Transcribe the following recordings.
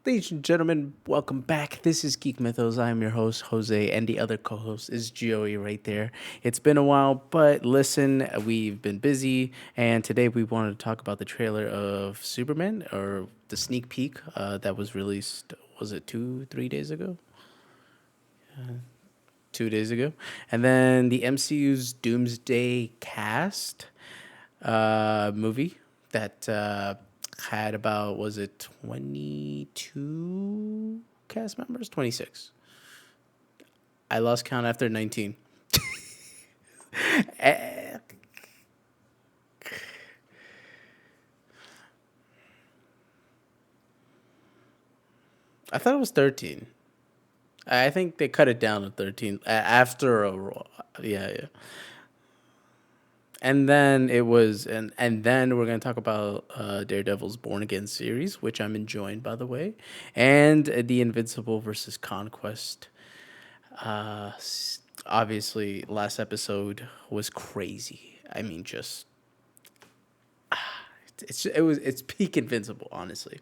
Ladies and gentlemen, welcome back. This is Geek Mythos. I'm your host, Jose, and the other co host is Joey right there. It's been a while, but listen, we've been busy, and today we wanted to talk about the trailer of Superman, or the sneak peek that was released, was it 3 days ago? 2 days ago. And then the MCU's Doomsday cast movie that had about, was it 22 cast members? 26. I lost count after 19. Eh, I thought it was 13. I think they cut it down to 13 after a yeah. And then it was, and then we're gonna talk about Daredevil's Born Again series, which I'm enjoying, by the way, and the Invincible versus Conquest. Obviously, last episode was crazy. I mean, just it's peak Invincible, honestly.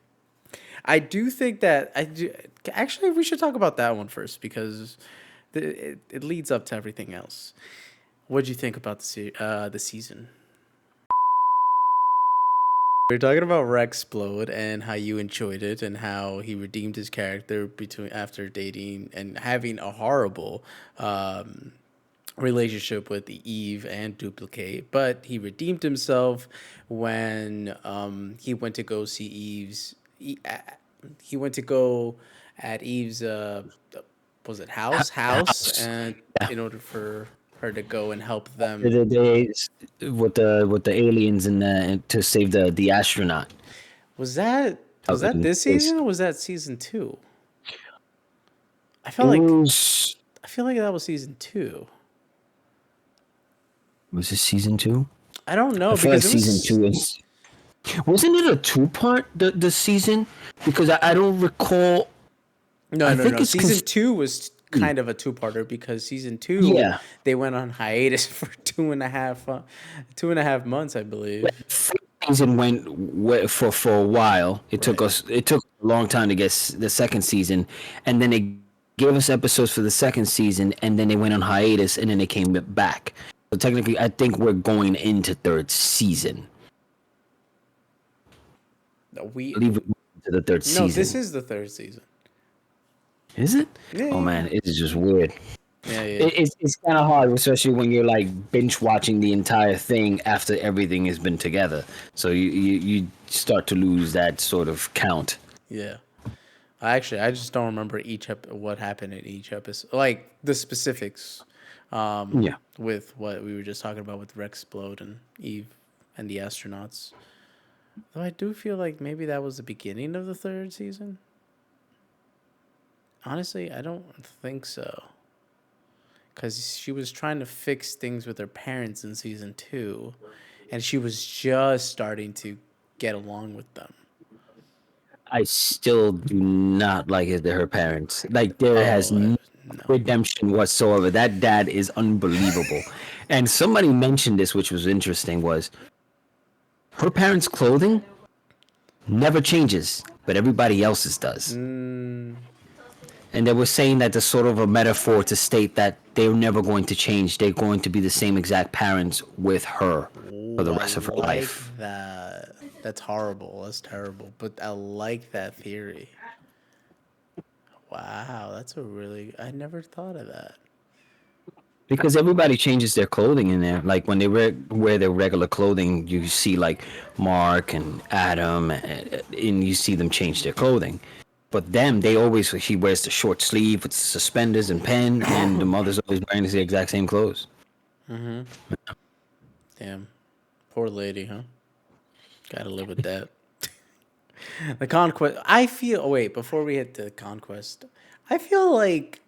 I do think that I do. Actually, we should talk about that one first because it leads up to everything else. What did you think about the season? We are talking about Rexplode and how you enjoyed it and how he redeemed his character between after dating and having a horrible relationship with Eve and Duplicate, but he redeemed himself when he went to go see he went to go at Eve's was it house House. and Yeah. in order for her to go and help them. With the aliens and to save the astronaut Was that was out that in this space. season or was that season 2? I It felt like was I feel like that was season 2. was this season two? I don't I know feel like because it season was two is wasn't it a two part the season? Because I don't recall. no I no think no. it's Season 2 was kind of a two-parter because season 2 yeah. they went on hiatus for 2.5 months, I believe. First season went for a while. Right. It took a long time to get the second season, and then they gave us episodes for the second season, and then they went on hiatus, and then they came back. So technically, I think we're going into third season. No, I believe we're going into the third no, this season. is the third season. Is it? Yeah, Oh yeah, man, it is just weird. yeah, yeah. It's kind of hard, especially when you're like binge watching the entire thing after everything has been together. So you start to lose that sort of count. Yeah. I just don't remember what happened in each episode, like the specifics. Yeah. With what we were just talking about with Rexplode and Eve and the astronauts. Though I do feel like maybe that was the beginning of the third season. Honestly, I don't think so. Because she was trying to fix things with her parents in season 2, and she was just starting to get along with them. I still do not like it to her parents. Like there has Oh, no no. redemption whatsoever. That dad is unbelievable. And somebody mentioned this, which was interesting, was her parents' clothing never changes, but everybody else's does. Mm, And they were saying that there's sort of a metaphor to state that they're never going to change. They're going to be the same exact parents with her for ooh, the I rest of her like life. that. That's horrible. That's terrible. But I like that theory. Wow, that's a really. I never thought of that. Because everybody changes their clothing in there. Like when they wear their regular clothing, you see like Mark and Adam, and you see them change their clothing. But them, they always she wears the short sleeve with suspenders and pen, and the mother's always wearing the exact same clothes. Mm-hmm. Damn. Poor lady, huh? Gotta live with that. The conquest. I feel. Oh, wait, before we hit the conquest, I feel like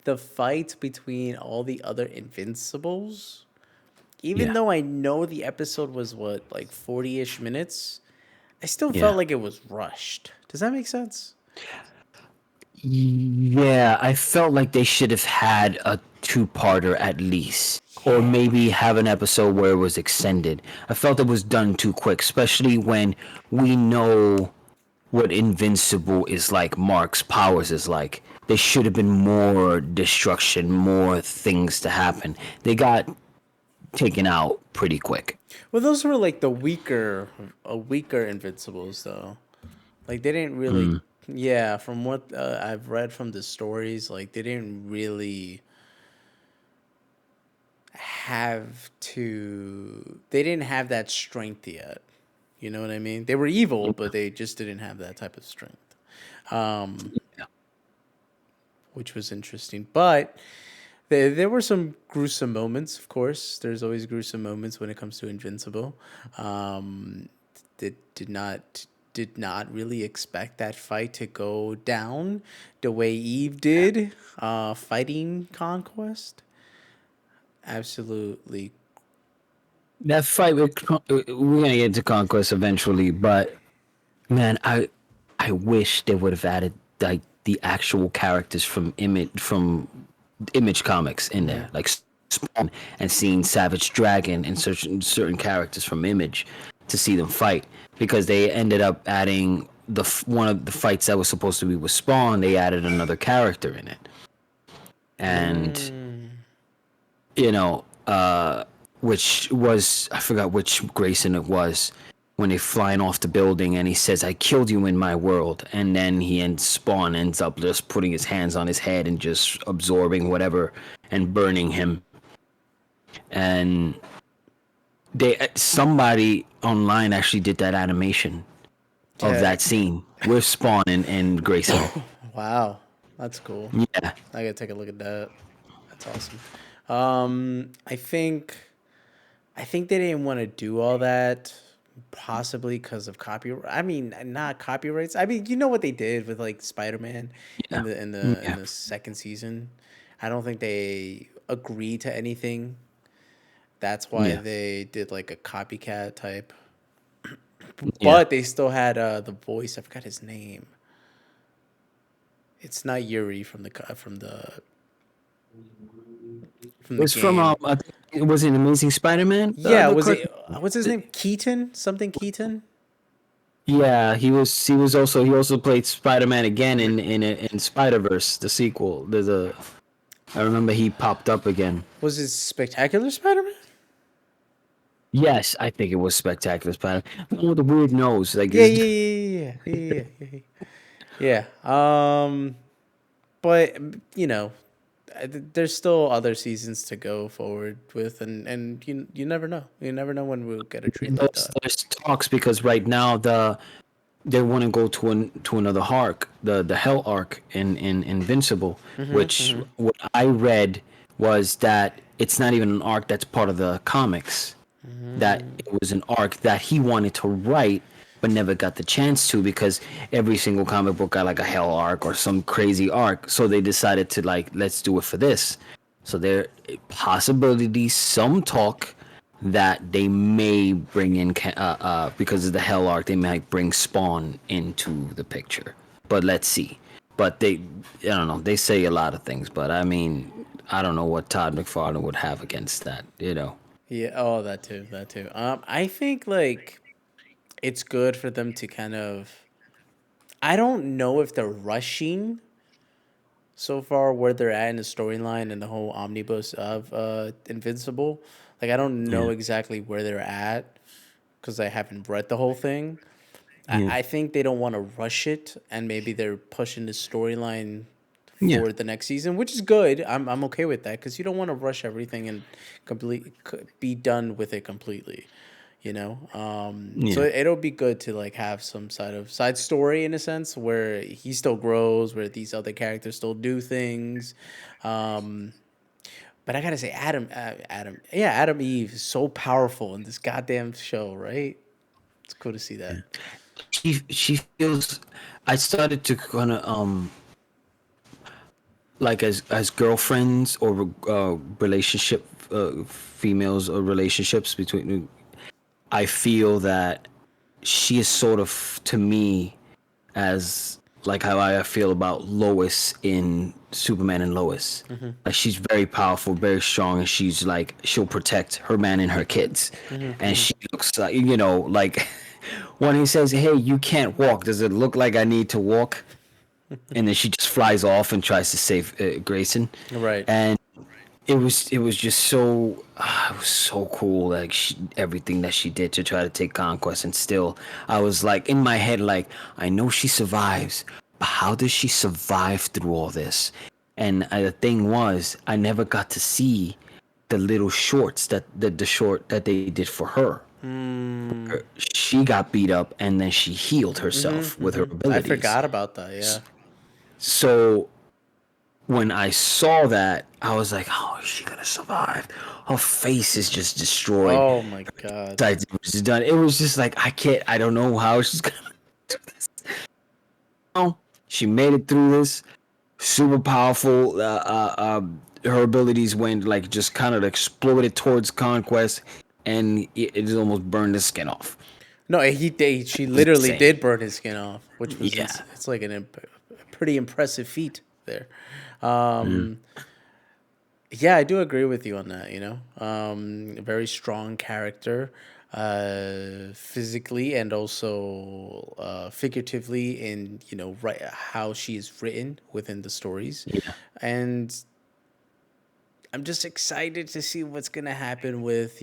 the fight between all the other Invincibles, even Yeah, though I know the episode was what, like 40-ish minutes, I still felt yeah. like it was rushed. Does that make sense? Yeah, I felt like they should have had a two-parter at least, or maybe have an episode where it was extended. I felt it was done too quick, especially when we know what Invincible is like, Mark's powers is like. There should have been more destruction, more things to happen. They got taken out pretty quick. Well, those were like the weaker Invincibles, though. Like they didn't really, yeah. From what I've read from the stories, like they didn't really they didn't have that strength yet. You know what I mean? They were evil, but they just didn't have that type of strength, which was interesting. But there were some gruesome moments, of course. There's always gruesome moments when it comes to Invincible. Did not really expect that fight to go down the way Eve did, fighting Conquest. Absolutely. That fight we're gonna get into Conquest eventually, but man, I wish they would have added like the actual characters from Image Comics in there, like Spawn, and seeing Savage Dragon and certain characters from Image to see them fight, because they ended up adding one of the fights that was supposed to be with Spawn. They added another character in it, and you know, which was, I forgot which Grayson it was, when they're flying off the building and he says, "I killed you in my world," and then Spawn ends up just putting his hands on his head and just absorbing whatever and burning him. And somebody online actually did that animation of that scene with Spawn and Grayson. Wow, that's cool. Yeah. I gotta take a look at that. That's awesome. I think they didn't want to do all that, possibly because of copyright. I mean, not copyrights. I mean, you know what they did with like Spider-Man in the second season. I don't think they agreed to anything. That's why they did like a copycat type. But they still had the voice. I forgot his name. It's not Yuri from the It was from I think it was in Amazing Spider-Man. Yeah, what's his name? Keaton? Something Keaton? Yeah, he also played Spider-Man again in Spider-Verse, the sequel. I remember he popped up again. Was it Spectacular Spider-Man? Yes, I think it was Spectacular Spider-Man. The one with the weird nose, like Yeah. But you know, there's still other seasons to go forward with, and you never know. You never know when we'll get a treat like that. There's talks, because right now they want to go to another arc, the Hell arc in Invincible, which what I read was that it's not even an arc that's part of the comics. That it was an arc that he wanted to write but never got the chance to, because every single comic book got like a Hell arc or some crazy arc. So they decided to like, let's do it for this. So there possibilities, some talk that they may bring in because of the Hell arc, they might bring Spawn into the picture. But let's see. But I don't know. They say a lot of things, but I mean, I don't know what Todd McFarlane would have against that. Yeah. Oh, that too. That too. I think like it's good for them to kind of. I don't know if they're rushing so far where they're at in the storyline and the whole omnibus of Invincible. Like I don't know exactly where they're at because I haven't read the whole thing. I think they don't want to rush it, and maybe they're pushing the storyline for the next season, which is good. I'm okay with that, because you don't want to rush everything and be done with it completely. So it'll be good to like have some side story in a sense where he still grows, where these other characters still do things. But I gotta say, Adam Eve is so powerful in this goddamn show, right? It's cool to see that. She feels. I started to kind of like as girlfriends or relationship females or relationships between. I feel that she is sort of, to me, as like how I feel about Lois in Superman and Lois. Like she's very powerful, very strong, and she'll protect her man and her kids. And she looks like, like when he says, "Hey, you can't walk. Does it look like I need to walk?" And then she just flies off and tries to save Grayson. Right. And it was just so it was so cool, like everything that she did to try to take conquest. And still I was like in my head, like, I know she survives, but how does she survive through all this? And the thing was, I never got to see the little shorts that the short that they did for her. Hmm. She got beat up and then she healed herself with her I abilities. forgot about that. Yeah. So when I saw that, I was like, "How is she gonna survive? Her face is just destroyed. Oh my god. Sides was just done." It was just like, I can't. I don't know how she's gonna do this. No, she made it through this. Super powerful. Her abilities went like just kind of exploded towards conquest, and it almost burned the skin off. No, he did. She It was literally insane. did burn his skin off, which was Yeah. it's like a pretty impressive feat there. Mm. Yeah, I do agree with you on that. A very strong character, physically and also figuratively, in right how she is written within the stories, Yeah. and I'm just excited to see what's gonna happen with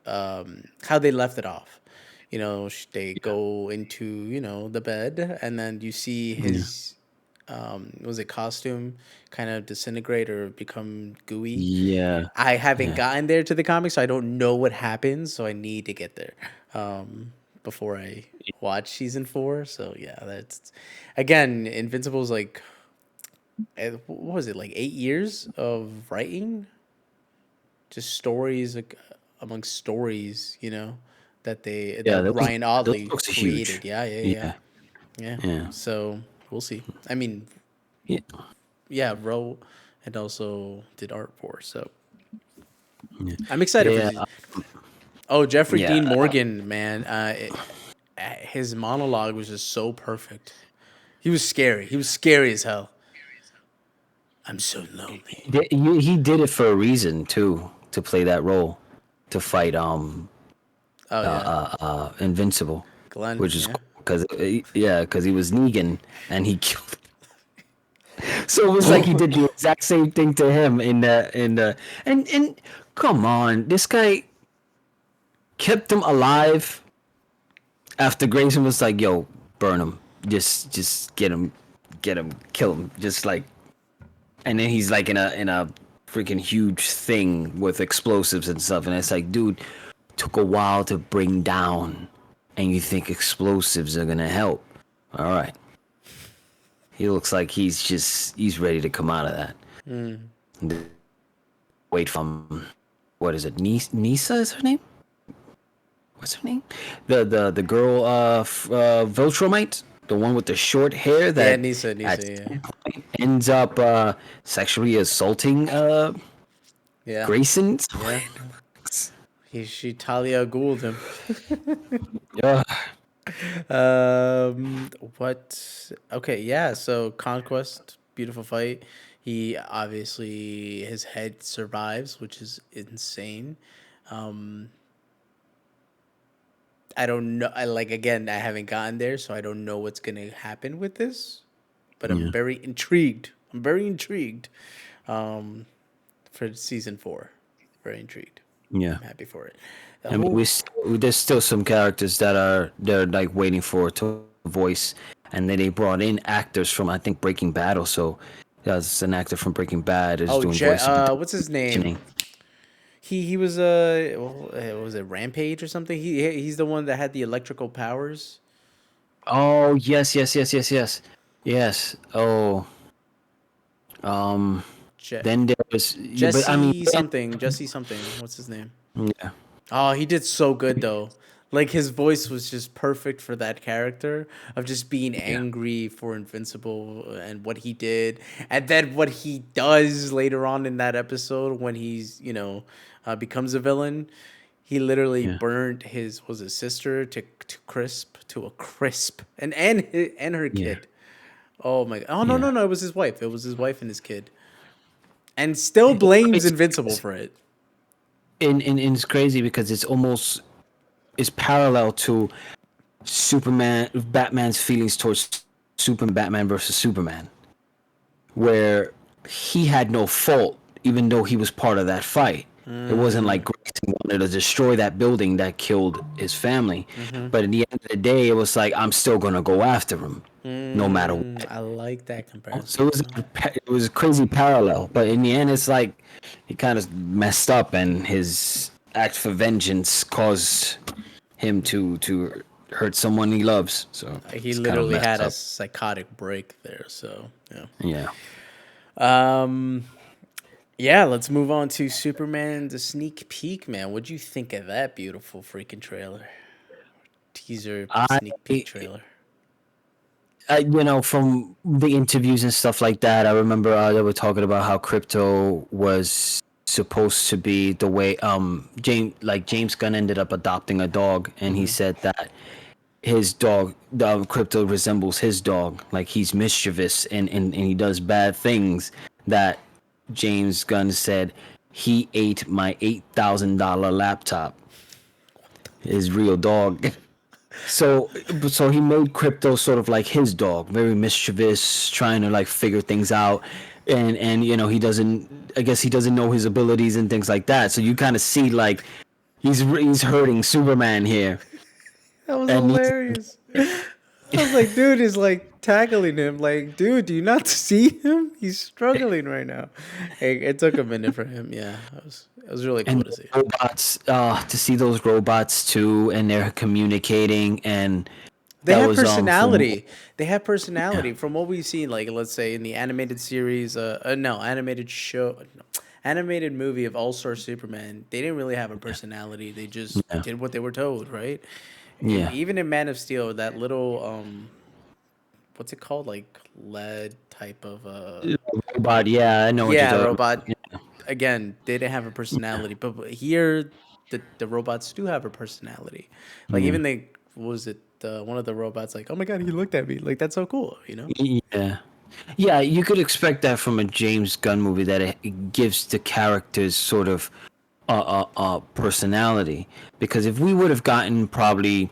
how they left it off. They go into the bed, and then you see Yeah. his was it costume kind of disintegrate or become gooey. Yeah. I haven't Yeah. gotten there to the comics, so I don't know what happens. So I need to get there before I watch season 4. So yeah, that's again, Invincible's like what was it, like 8 years of writing, just stories, like, amongst stories, Yeah. that Ryan Those Audley books are huge. created. Yeah, yeah, yeah, Yeah. yeah. Yeah. So we'll see. I mean, Yeah. yeah, wrote and also did art for. So Yeah. I'm excited for Yeah. these. Oh, Jeffrey Yeah. Dean Morgan, man, his monologue was just so perfect. He was scary. He was scary as hell. I'm so lonely. He did it for a reason too, to play that role, to fight Oh yeah, Invincible, Glenn. which is Yeah. cool because yeah, because he was Negan and he killed. So it was like he did the exact same thing to him in the and come on, this guy kept him alive after Grayson was like, "Yo, burn him, just get him, kill him," just like. And then he's like in a freaking huge thing with explosives and stuff, and it's like, dude, took a while to bring down, and you think explosives are gonna help? All right, he looks like he's ready to come out of that. Wait from what is it? Nisa is her name? What's her name? The girl Viltrumite, the one with the short hair Yeah, that Nisa. at Yeah, some point ends up sexually assaulting yeah, Grayson's yeah. twin. She Talia Gould him. Yeah. What? Okay, yeah. So Conquest, beautiful fight. He obviously his head survives, which is insane. Um, I don't know. I like again. I haven't gotten there, so I don't know what's gonna happen with this. But I'm Yeah. very intrigued. I'm very intrigued. Um, for season 4, very intrigued. Yeah. I'm happy for it. I mean, Oh, there's still some characters that they're like waiting for to voice, and then they brought in actors from, I think, Breaking Bad. Also, there's an actor from Breaking Bad is oh, doing voice what's his name? positioning. He was what was it, Rampage or something? He's the one that had the electrical powers. Oh yes, yes, yes, yes, yes, yes. Oh, um, Je- then there was, yeah, but I mean, Jesse something. What's his name? yeah, Oh, he did so good though. Like his voice was just perfect for that character of just being yeah, angry for Invincible and what he did, and then what he does later on in that episode when he's becomes a villain. He literally yeah, burned his sister to a crisp, and her yeah. kid. Oh my! Oh no Yeah. no no! It was his wife. It was his wife and his kid, and still It's blames crazy Invincible because, for it. and it's crazy because it's almost, it's parallel to Batman's feelings towards Superman, Batman versus Superman, where he had no fault, even though he was part of that fight. It wasn't like Grayson wanted to destroy that building that killed his family, but at the end of the day, it was like I'm still gonna go after him, no matter what. I like that So comparison. it was a crazy parallel, but in the end, it's like he kind of messed up, and his act for vengeance caused him to hurt someone he loves. So He it's kind of literally messed had a up. psychotic break there. So yeah. Yeah. Yeah, let's move on to Superman the sneak peek, man. What'd you think of that beautiful freaking trailer? Teaser I, sneak peek trailer. from the interviews and stuff like that, I remember they were talking about how Crypto was supposed to be the way James Gunn ended up adopting a dog, and he said that his dog, the Crypto resembles his dog, like he's mischievous and he does bad things. That James Gunn said he ate my $8,000 laptop, his real dog. So he made Crypto sort of like his dog, very mischievous, trying to like figure things out, and he doesn't. I guess he doesn't know his abilities and things like that. So you kind of see like he's hurting Superman here, That was and hilarious. I was like, dude is like tackling him. Like, dude, do you not see him? He's struggling right now. Hey, it took a minute for him. Yeah, it was really cool and to see. robots, to see those robots too, and they're communicating, and They that have was from personality. They have yeah, personality from what we've seen. Like, let's say in the animated series, no, animated show, no, animated movie of All Star Superman. They didn't really have a personality. They just yeah, did what they were told, right? And yeah. even in Man of Steel, that little what's it called? Like lead type of Robot, yeah, I know what you're yeah, talking robot. about. Again, they didn't have a personality, but here the robots do have a personality. Like Yeah. even they what was it one of the robots like, oh my god, he looked at me. Like that's so cool, you know? Yeah. Yeah, you could expect that from a James Gunn movie, that it gives the characters sort of a personality. Because if we would have gotten probably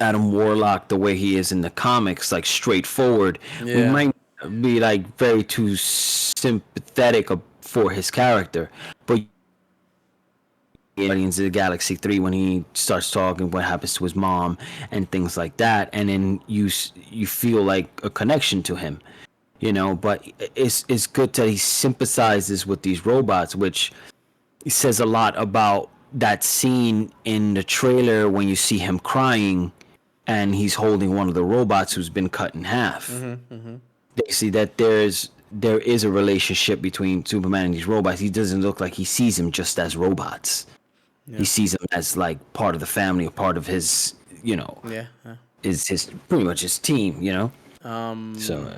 Adam Warlock the way he is in the comics, like straightforward, we Yeah. might be like very too sympathetic for his character. But Guardians of the Galaxy 3, when he starts talking what happens to his mom and things like that, and then you feel like a connection to him, but it's good that he sympathizes with these robots, which says a lot about that scene in the trailer when you see him crying and he's holding one of the robots who's been cut in half. They see that there is a relationship between Superman and these robots. He doesn't look like he sees them just as robots. He Yeah. sees them as like part of the family, or part of his, Yeah. Yeah. is his pretty much his team. So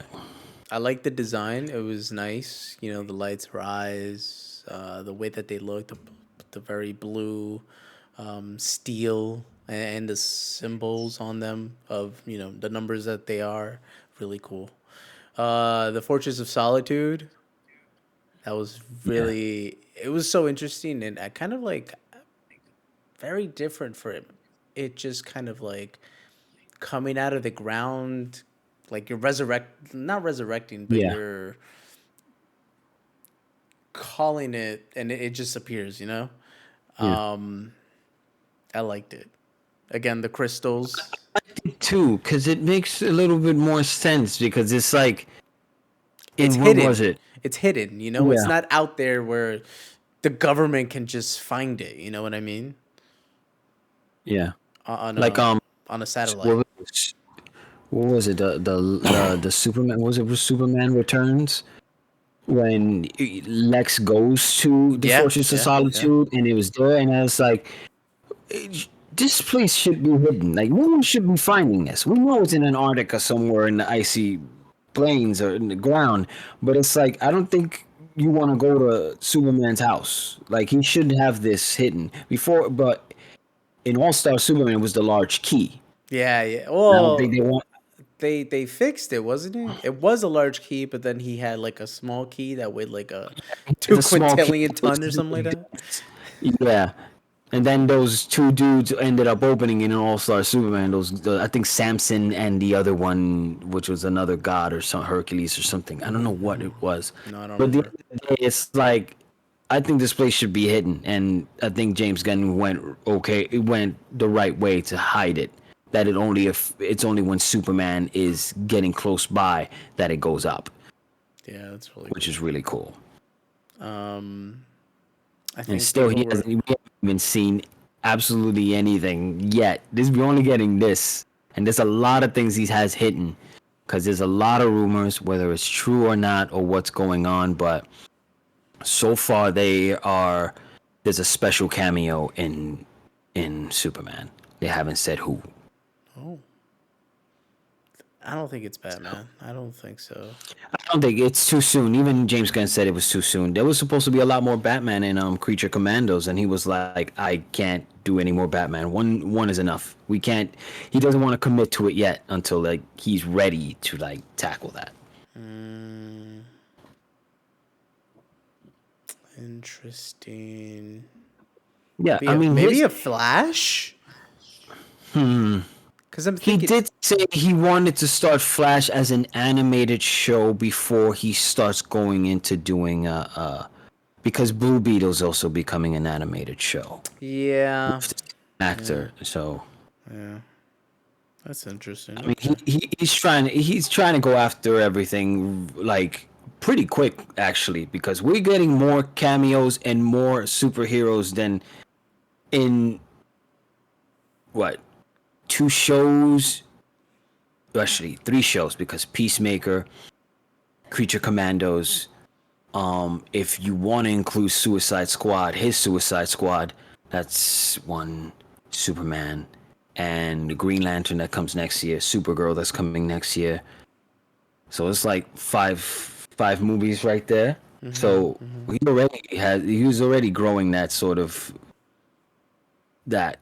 I like the design. It was nice. You know, the lights rise, the way that they looked, the very blue steel and the symbols on them of, the numbers that they are. Really cool. The Fortress of Solitude, that was yeah, really, it was so interesting and kind of like very different for him. It just kind of like coming out of the ground, like you're not resurrecting, but yeah, you're calling it and it just appears, you know? yeah. I liked it. Again, the crystals. Too, because it makes a little bit more sense, because it's like It's in what was hidden. it? It's hidden, you know? It's Yeah, not out there where the government can just find it, you know what I mean? yeah. On Like a satellite. what was, what was it? The Superman, was Superman Returns, when Lex goes to the Yeah, Fortress of yeah, yeah. Solitude, and it was there, and I was like, this place should be hidden. Like, no one should be finding this. We know it's in Antarctica somewhere in the icy plains or in the ground, but it's like, I don't think you want to go to Superman's house. Like, he should have this hidden before. But in All Star Superman, it was the large key. Yeah, yeah. And I don't think Well, they want. they fixed it, wasn't it? It was a large key, but then he had like a small key that weighed like a It's two a small key. quintillion ton or something like that. Yeah, And then those two dudes ended up opening in an All-Star Superman. I think Samson and the other one, which was another god or some Hercules or something. I don't know what it was. No, I don't But at the remember. end of the day, it's like I think this place should be hidden, and I think James Gunn went okay. It went the right way to hide it. That it's only when Superman is getting close by that it goes up, Yeah, that's really which is really cool. cool. I And think still, people were. we haven't even seen absolutely anything yet. We're only getting this, and there's a lot of things he has hidden, because there's a lot of rumors, whether it's true or not, or what's going on. But so far, there's a special cameo in Superman. They haven't said who. Oh, I don't think it's Batman. I don't think so. I don't think it's too soon. Even James Gunn said it was too soon. There was supposed to be a lot more Batman in Creature Commandos, and he was like, "I can't do any more Batman. One is enough. We can't." He doesn't want to commit to it yet until like he's ready to like tackle that. Mm, interesting. Yeah, I mean, Maybe a Flash. Because I'm he thinking. did say he wanted to start Flash as an animated show before he starts going into doing because Blue Beetle's also becoming an animated show. Yeah. Actor, so Yeah. That's interesting. I mean, he's trying to go after everything like pretty quick actually, because we're getting more cameos and more superheroes than in what, two shows, actually three shows, because Peacemaker, Creature Commandos, if you want to include his Suicide Squad, that's one, Superman, and the Green Lantern that comes next year, Supergirl that's coming next year. So it's like five movies right there. So he was already growing that sort of that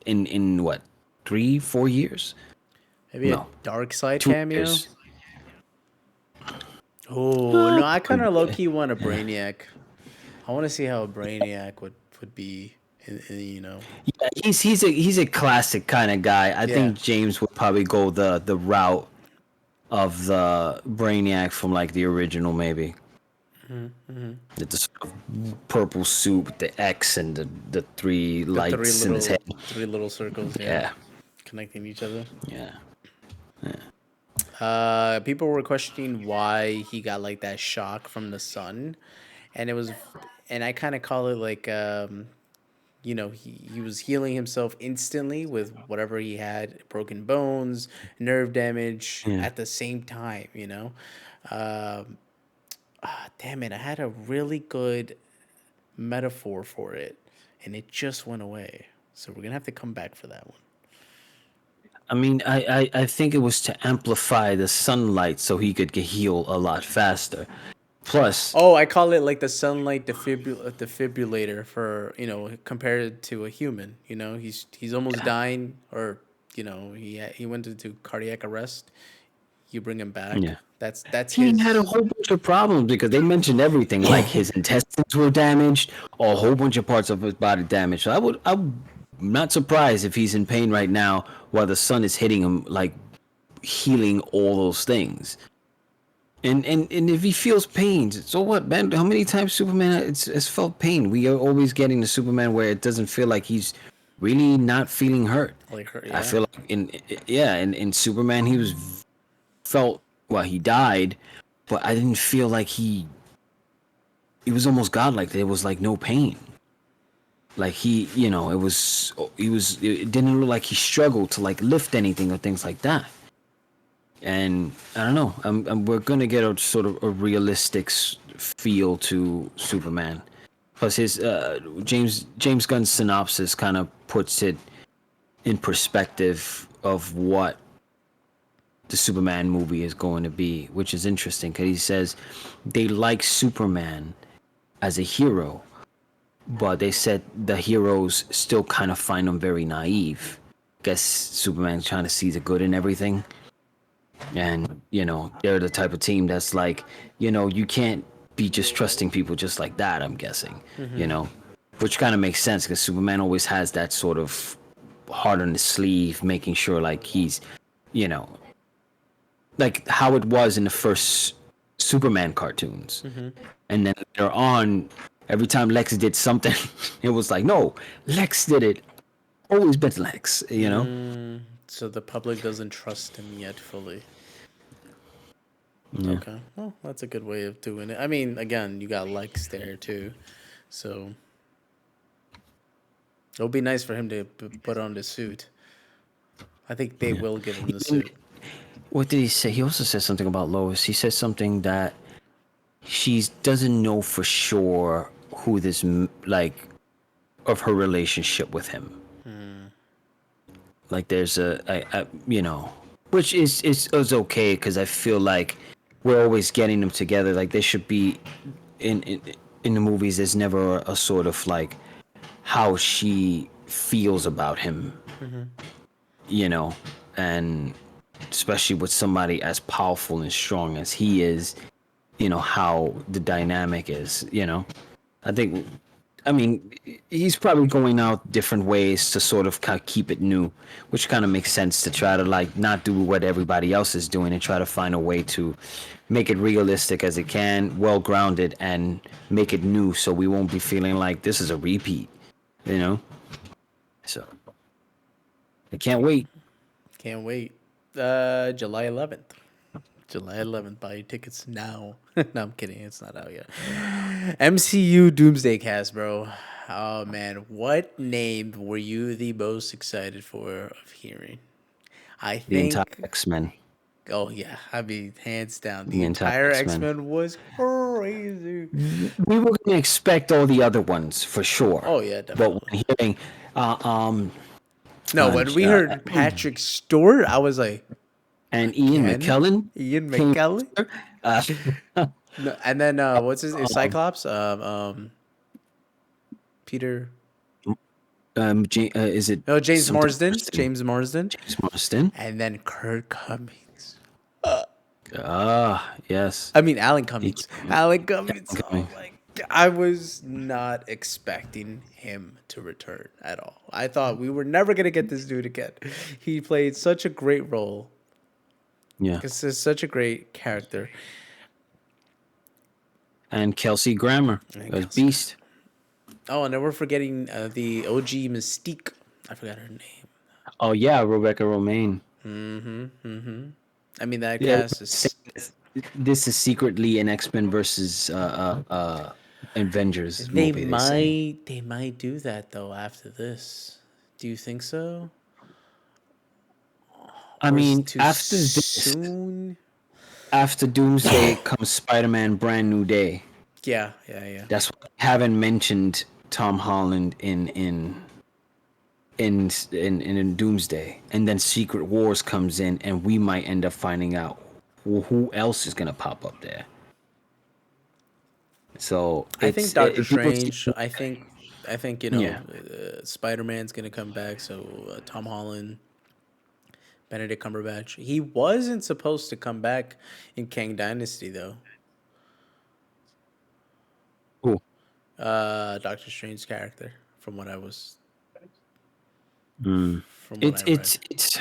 in what, 3-4 years? Maybe a No, Dark Side two cameo. years. Oh no, I kind of low key want a Brainiac. I want to see how a Brainiac would be. You know. Yeah, he's a classic kind of guy. I Yeah. think James would probably go the route of the Brainiac from like the original, maybe. The sort of purple suit with the X and the three The lights in his head. three little circles. Yeah. Yeah, Connecting each other. yeah. People were questioning why he got like that shock from the sun, and and I kind of call it like, you know, he was healing himself instantly with whatever he had, broken bones, nerve damage Yeah. at the same time. You know, damn it, I had a really good metaphor for it, and it just went away. So we're gonna have to come back for that one. I mean, I think it was to amplify the sunlight so he could heal a lot faster. Plus, Oh, I call it like the sunlight defibrillator for, you know, compared to a human. You know, he's almost dying, or you know, he went into cardiac arrest. You bring him back. yeah. That's He had a his. whole bunch of problems because they mentioned everything, like his intestines were damaged, a whole bunch of parts of his body damaged. So I'm not surprised if he's in pain right now while the sun is hitting him, like healing all those things. And if he feels pain, so what, man? How many times Superman has felt pain? We are always getting the Superman where it doesn't feel like he's really not feeling hurt. Like her, I yeah. feel like in Superman he felt, well, he died, but I didn't feel like he was almost godlike. There was like no pain. Like it didn't look like he struggled to like lift anything or things like that. And I don't know. We're gonna get a sort of a realistic feel to Superman. Plus, his James Gunn's synopsis kind of puts it in perspective of what the Superman movie is going to be, which is interesting because he says they like Superman as a hero, but they said the heroes still kind of find him very naive. Guess Superman's trying to see the good in everything. And, you know, they're the type of team that's like, you know, you can't be just trusting people just like that, I'm guessing, you know. which kind of makes sense because Superman always has that sort of heart on his sleeve, making sure like he's, you know, like how it was in the first Superman cartoons. Mm-hmm. And then later on, every time Lex did something, it was like, no, Lex did it. Always been Lex, you know? So the public doesn't trust him yet fully. Yeah. Okay, well, that's a good way of doing it. I mean, again, you got Lex there too, so it'll be nice for him to put on the suit. I think they Yeah. will give him the And suit. what did he say? He also said something about Lois. He said something that she doesn't know for sure who this, like, of her relationship with him. Like there's you know, which is okay because I feel like we're always getting them together. Like they should be in in, in the movies. There's never a sort of like how she feels about him, Mm-hmm. you know, and especially with somebody as powerful and strong as he is, you know, how the dynamic is, you know. I think, I mean, he's probably going out different ways to sort of keep it new, which kind of makes sense to try to like not do what everybody else is doing and try to find a way to make it realistic as it can, well grounded, and make it new so we won't be feeling like this is a repeat, you know? So, I can't wait. Can't wait. July 11th. July 11th. Buy your tickets now. No, I'm kidding. It's not out yet. MCU Doomsday Cast, bro. Oh man, what name were you the most excited for of hearing? I The entire think. X Men. Oh yeah, I mean, hands down, the The entire entire X X Men. Men was crazy. We were going to expect all the other ones for sure. Oh yeah, But definitely. when hearing, uh, um, No, when we heard Patrick Stewart, I was like, and Ian again, McKellen Ian came McKellen. uh, No, and then what's his is Cyclops? Peter. is it No, James something Marsden. Marston? James Marsden. James Marston? And then Kurt Cummings. Ah, yes. I mean, Alan He Cummings. came, Alan Cummings. coming. Oh my God. I was not expecting him to return at all. I thought we were never going to get this dude again. He played such a great role. Yeah. This is such a great character. And Kelsey Grammer And as Kelsey- Beast. Oh, and then we're forgetting the OG Mystique. I forgot her name. Oh yeah, Rebecca Romaine. I mean, that Yeah, cast is. this is secretly an X Men versus Avengers They movie. They say. might do that though after this. Do you think so? I Or is it mean, too after this, soon? after Doomsday comes Spider-Man: Brand New Day. Yeah, yeah, yeah. That's why I haven't mentioned Tom Holland in Doomsday, and then Secret Wars comes in, and we might end up finding out who else is gonna pop up there. So I think it's Doctor people. Strange. I think Yeah. Spider Man's gonna come back. So Tom Holland, Benedict Cumberbatch. He wasn't supposed to come back in Kang Dynasty though. Cool. Doctor Strange's character, from what I was, Mm. from what I read. It's.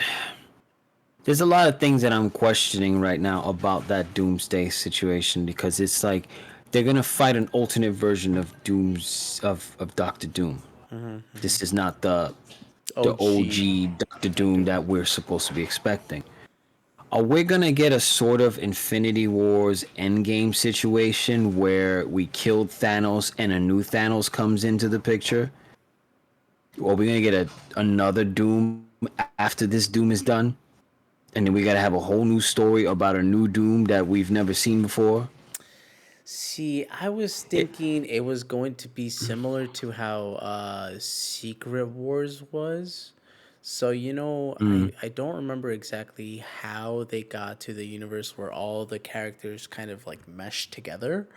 There's a lot of things that I'm questioning right now about that Doomsday situation because it's like they're gonna fight an alternate version of Doctor Doom. This is not the OG. OG Doctor Doom that we're supposed to be expecting. Are we gonna get a sort of Infinity Wars Endgame situation where we killed Thanos and a new Thanos comes into the picture? Or are we gonna get another Doom after this Doom is done? And then we gotta have a whole new story about a new Doom that we've never seen before. See, I was It, thinking it was going to be similar to how Secret Wars was. So, I don't remember exactly how they got to the universe where all the characters kind of like meshed together.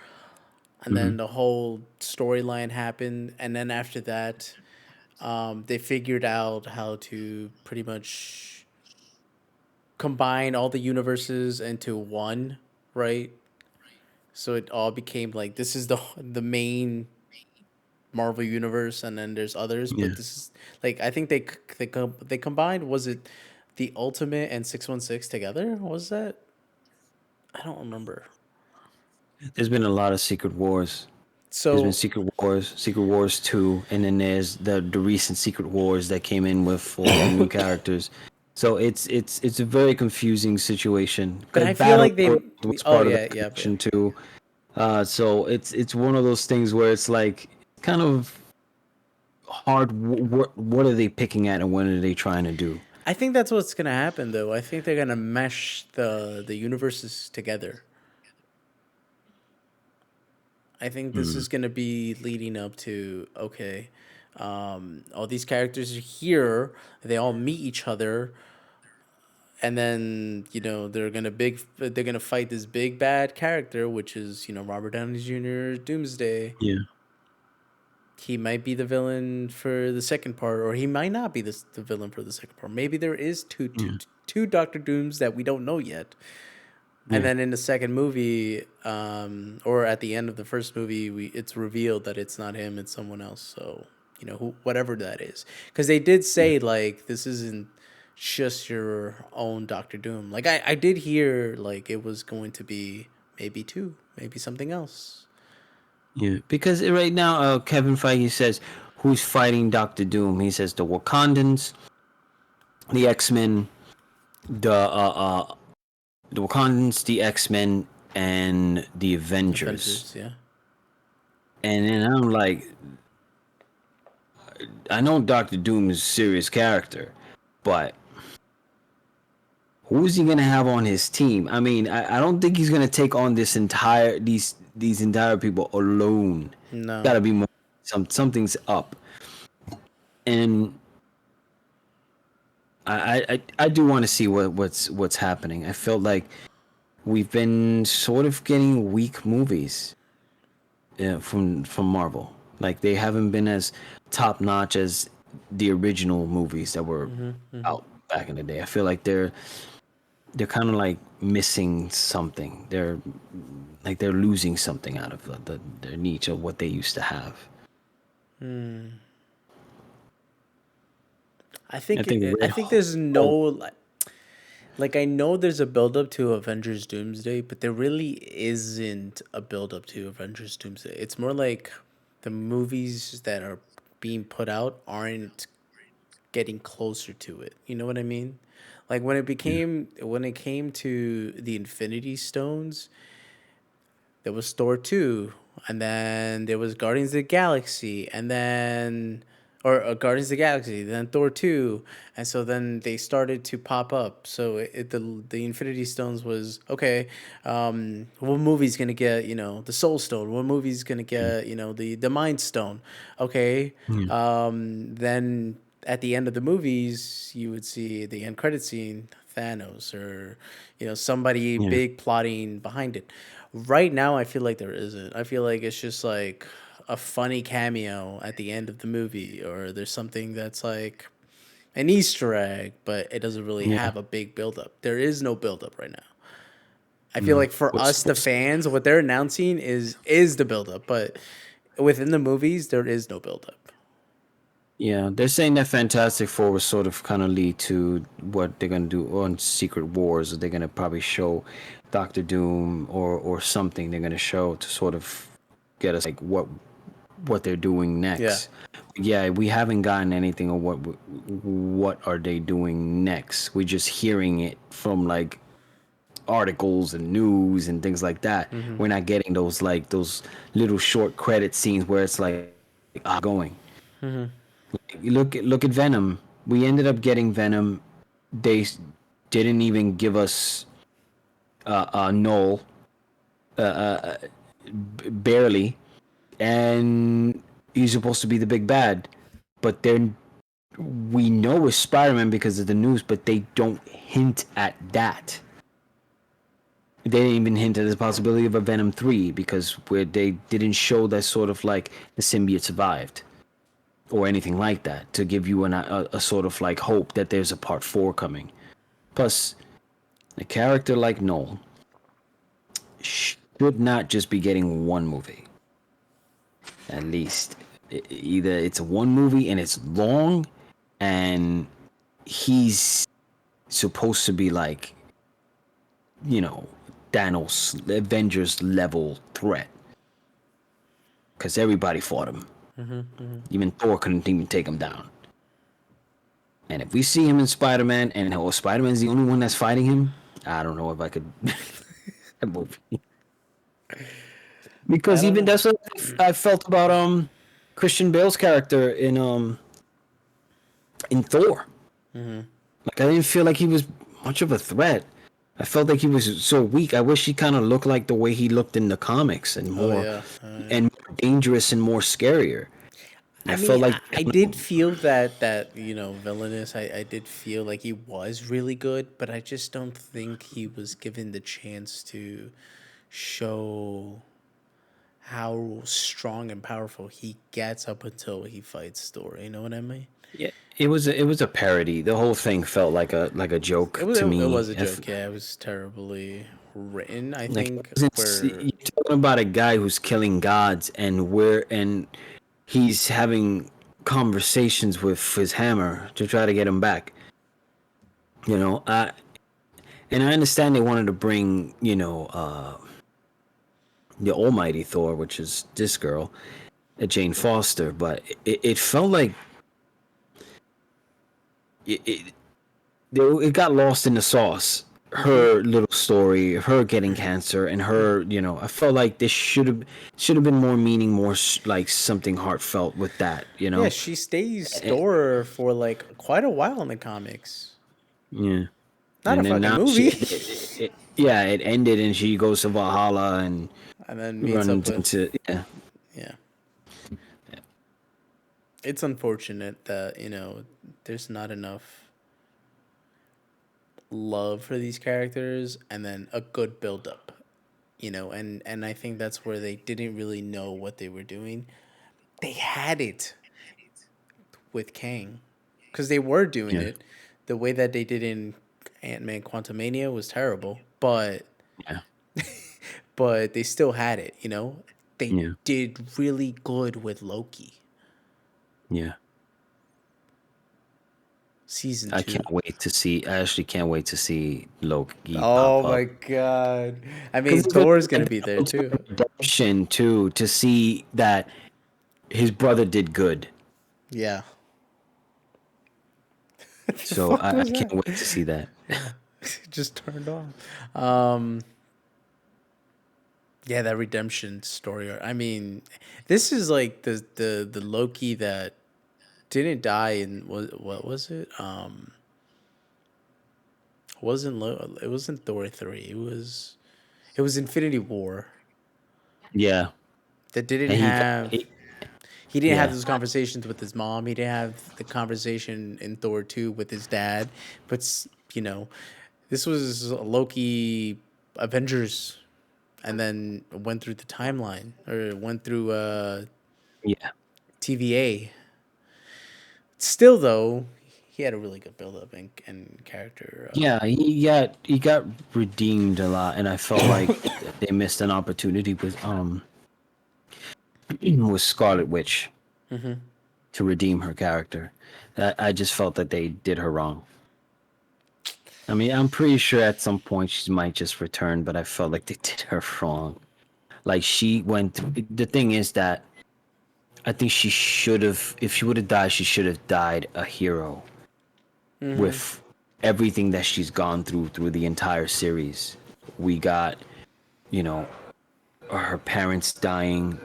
And then the whole storyline happened. And then after that, they figured out how to pretty much combine all the universes into one, right? So it all became like this is the main Marvel universe, and then there's others. Yeah. But this is like I think they combined. Was it the Ultimate and 616 together? Was that? I don't remember. There's been a lot of Secret Wars. There's been So Secret Wars 2, and then there's the recent Secret Wars that came in with all the new characters. So it's a very confusing situation. but Because I feel Battle like they. World was Oh part of the yeah, yeah, yeah. collection too. So it's one of those things where it's like kind of hard. What are they picking at, and what are they trying to do? I think that's what's gonna happen, though. I think they're gonna mesh the universes together. I think this Mm, is gonna be leading up to okay, all these characters are here. They all meet each other, and then they're gonna fight this big bad character, which is Robert Downey Jr. Doomsday. yeah, He might be the villain for the second part, or he might not be the villain for the second part. Maybe there is yeah, two Doctor Dooms that we don't know yet. And yeah, then in the second movie, or at the end of the first movie, it's revealed that it's not him; it's someone else. So whatever that is, because they did yeah. say like this isn't just your own Doctor Doom. Like I did hear like it was going to be maybe two, maybe something else. Yeah, because right now, Kevin Feige says, "Who's fighting Doctor Doom?" He says the Wakandans, the X Men, the Wakandans, the X Men, and the Avengers. Avengers, yeah. And then I'm like, I know Doctor Doom is a serious character, but who's he gonna have on his team? I mean, I don't think he's gonna take on these entire people alone. No. Gotta be more. Something's up, and I do want to see what's happening. I felt like we've been sort of getting weak movies from Marvel. Like they haven't been as top notch as the original movies that were out back in the day. I feel like they're kind of like missing something. They're losing something out of their niche of what they used to have. I think I Red think there's no Hulk. like I know there's a build up to Avengers Doomsday, but there really isn't a build up to Avengers Doomsday. It's more like the movies that are being put out aren't getting closer to it. You know what I mean? Like Yeah, when it came to the Infinity Stones, there was Thor 2, and then there was Guardians of the Galaxy, and then or Guardians of the Galaxy, then Thor 2, and so then they started to pop up. So the Infinity Stones was okay. What movie's gonna get the Soul Stone? What movie's gonna yeah, get the Mind Stone? Okay, yeah, then at the end of the movies, you would see the end credit scene, Thanos, or somebody yeah, big plotting behind it. Right now, I feel like there isn't. I feel like it's just like a funny cameo at the end of the movie, or there's something that's like an Easter egg, but it doesn't really yeah. have a big buildup. There is no buildup right now. I feel No. like for us, the What's fans, what they're announcing is the buildup, but within the movies, there is no buildup. Yeah, they're saying that Fantastic Four will sort of kind of lead to what they're gonna do on Secret Wars. They're gonna probably show Doctor Doom or something. They're gonna show to sort of get us like what they're doing Yeah. next. Yeah, we haven't gotten anything of what are they doing next. We're just hearing it from like articles and news and things like that. Mm-hmm. We're not getting those little short credit scenes where it's like going. Mm-hmm. Look at Venom. We ended up getting Venom. They didn't even give us Null, barely, and he's supposed to be the big bad. But then we know it's Spider-Man because of the news, but they don't hint at that. They didn't even hint at the possibility of a Venom 3 because where they didn't show that sort of like the symbiote survived or anything like that to give you a sort of like hope that there's a part 4 coming. Plus, a character like Noel should not just be getting one movie, at least. Either it's a one movie and it's long, and he's supposed to be like, you know, Thanos, Avengers level threat, because everybody fought him. Even Thor couldn't even take him down. And if we see him in Spider-Man, and Spider-Man's the only one that's fighting him, I don't know if I could. That movie. I Because don't even know. that's what I felt about Christian Bale's character in Thor. Like I didn't feel like he was much of a threat. I felt like he was so weak. I wish he kind of looked like the way he looked in the comics, and Oh more yeah. and more dangerous and more scarier. I I felt mean, like I did feel that villainous. I did feel like he was really good, but I just don't think he was given the chance to show how strong and powerful he gets up until he fights Thor. You know what I mean? yeah, it was a parody. The whole thing felt like a It joke was to it me. was a joke. Yeah, it was terribly written. I Like think you're where talking about a guy who's killing gods, and he's having conversations with his hammer to try to get him back. You know, and I understand they wanted to bring, the Almighty Thor, which is this girl, Jane Foster, but it felt like it, it it got lost in the sauce. Her little story, of her getting cancer, and her, I felt like this should have been more meaning, more like something heartfelt with that, yeah, she stays Eh, Thor for like quite a while in the comics. yeah. Not a And then fucking now movie. yeah, it ended, and she goes to Valhalla and And then meets up runs with into, yeah, yeah. It's unfortunate that, there's not enough love for these characters and then a good build up. And I think that's where they didn't really know what they were doing. They had it with Kang because they were doing yeah, it. The way that they did in Ant-Man Quantumania was terrible, yeah, but they still had it. They yeah, did really good with Loki yeah. season I 2. can't wait to see. I actually can't wait to see Loki Oh pop up, my god. I because mean, it's gonna Thor's be going to be there it's gonna too. be redemption too, to see that his brother did good. Yeah. What the So fuck I was can't that? wait to see that. Yeah. Just turned off. Um yeah, that redemption story. I mean, this is like the Loki that didn't die in what was it? It wasn't Thor 3. It was Infinity War Yeah, that didn't and have he didn't have yeah, those conversations with his mom. He didn't have the conversation in Thor 2 with his dad. But this was a Loki Avengers and then went through the timeline or went through yeah, TVA. Still though, he had a really good build up and character. yeah. He got redeemed a lot, and I felt like they missed an opportunity with Scarlet Witch to redeem her character. I just felt that they did her wrong. I mean, I'm pretty sure at some point she might just return, but I felt like they did her wrong. Like she went. The thing is that I think she should have. If she would have died, she should have died a hero with everything that she's gone through the entire series. We got, you know, her parents dying,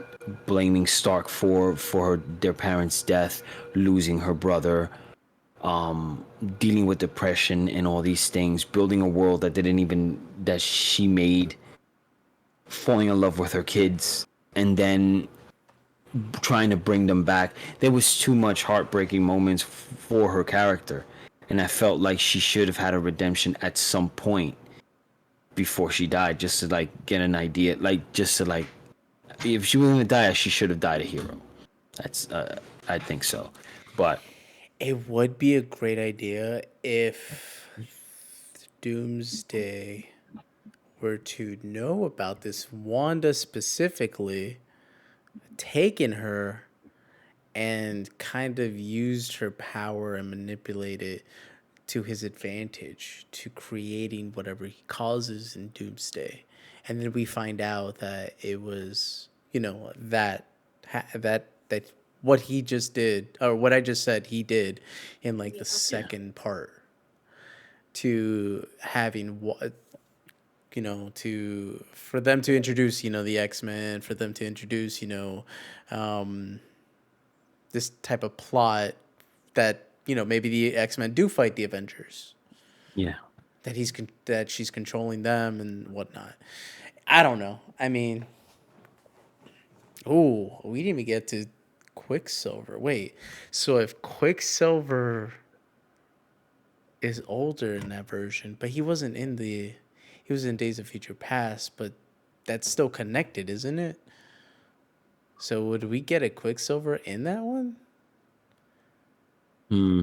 blaming Stark their parents' death, losing her brother, dealing with depression and all these things, building a world that she made, falling in love with her kids, and then trying to bring them back. There was too much heartbreaking moments for her character, and I felt like she should have had a redemption at some point before she died, just to like get an idea, like just to like, if she was gonna die, she should have died a hero. That's I think so, but It would be a great idea if Doomsday were to know about this Wanda specifically, taking her and kind of used her power and manipulated it to his advantage to creating whatever he causes in Doomsday. And then we find out that it was, that what he just did, or what I just said he did in like the Yeah. second part, to having what, to for them to introduce, the X-Men, for them to introduce, um this type of plot that, maybe the X-Men do fight the Avengers, Yeah. that that she's controlling them and whatnot. I don't know. I mean, oh, we didn't even get to Quicksilver. Wait, so if Quicksilver is older in that version, but he was in Days of Future Past, but that's still connected, isn't it? So would we get a Quicksilver in that one? Hmm.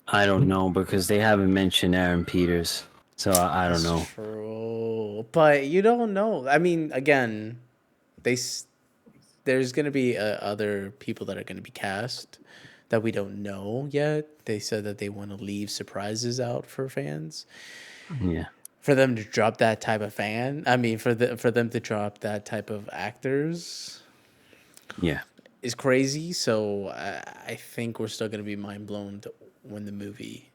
I don't know because they haven't mentioned Aaron Peters, so I don't That's know. true, but you don't know. I mean, again, they s- there's gonna be other people that are gonna be cast that we don't know yet. They said that they want to leave surprises out for fans, Yeah. for them to drop that type of fan. I mean, for them to drop that type of actors Yeah. is crazy. So I think we're still gonna be mind blown when the movie,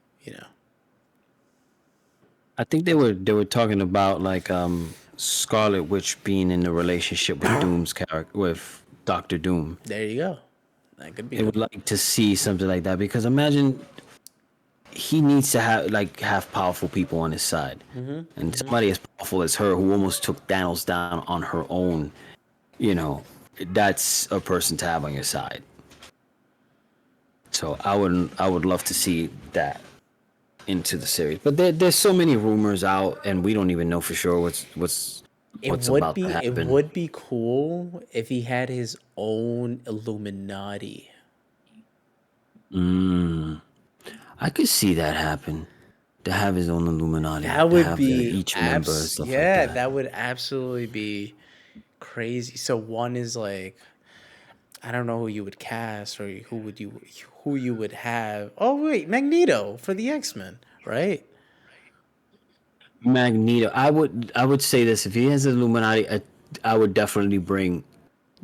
I think they were talking about like Scarlet Witch being in a relationship with Doom's character with Doctor Doom. There you go. That could be They cool. would like to see something like that because imagine he needs to have powerful people on his side, and somebody as powerful as her who almost took Thanos down on her own. You know, that's a person to have on your side. So I would love to see that into the series. But there's so many rumors out, and we don't even know for sure what's about to It happen. would be cool if he had his own Illuminati. I could see that happen. To have his own Illuminati, That to would have be each member and stuff like yeah, that. that would absolutely be crazy. So one is like, I don't know who you would cast, or who you would have. Oh wait, Magneto for the X-Men, right? Magneto. I would say this: if he has an Illuminati, I would definitely bring.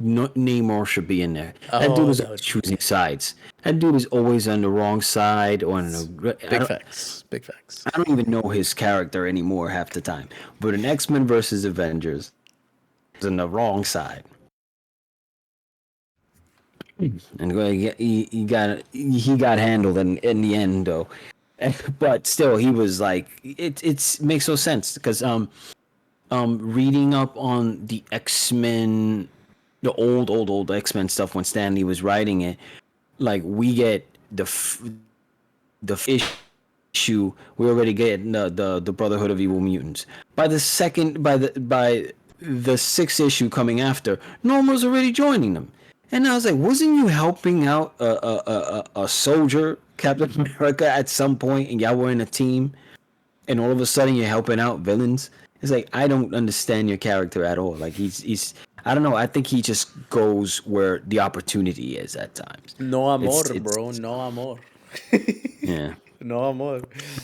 No, Namor should be in there. That dude Oh, is that always would be choosing sides. That dude is always on the wrong side or on the. I big don't. facts. Big facts. I don't even know his character anymore half the time. But in X Men versus Avengers, he's on the wrong side, and he got handled in the end though. But still, he was like it makes no sense because reading up on the X-Men, the old X-Men stuff when Stanley was writing it, like we get issue, we already get the Brotherhood of Evil Mutants. By the sixth issue coming after, Norma's already joining them. And I was like, wasn't you helping out a soldier, Captain America, at some point, and y'all were in a team? And all of a sudden you're helping out villains. It's like I don't understand your character at all. Like he's I don't know. I think he just goes where the opportunity is at times. No It's amor, it's bro. No amor. yeah. No amor.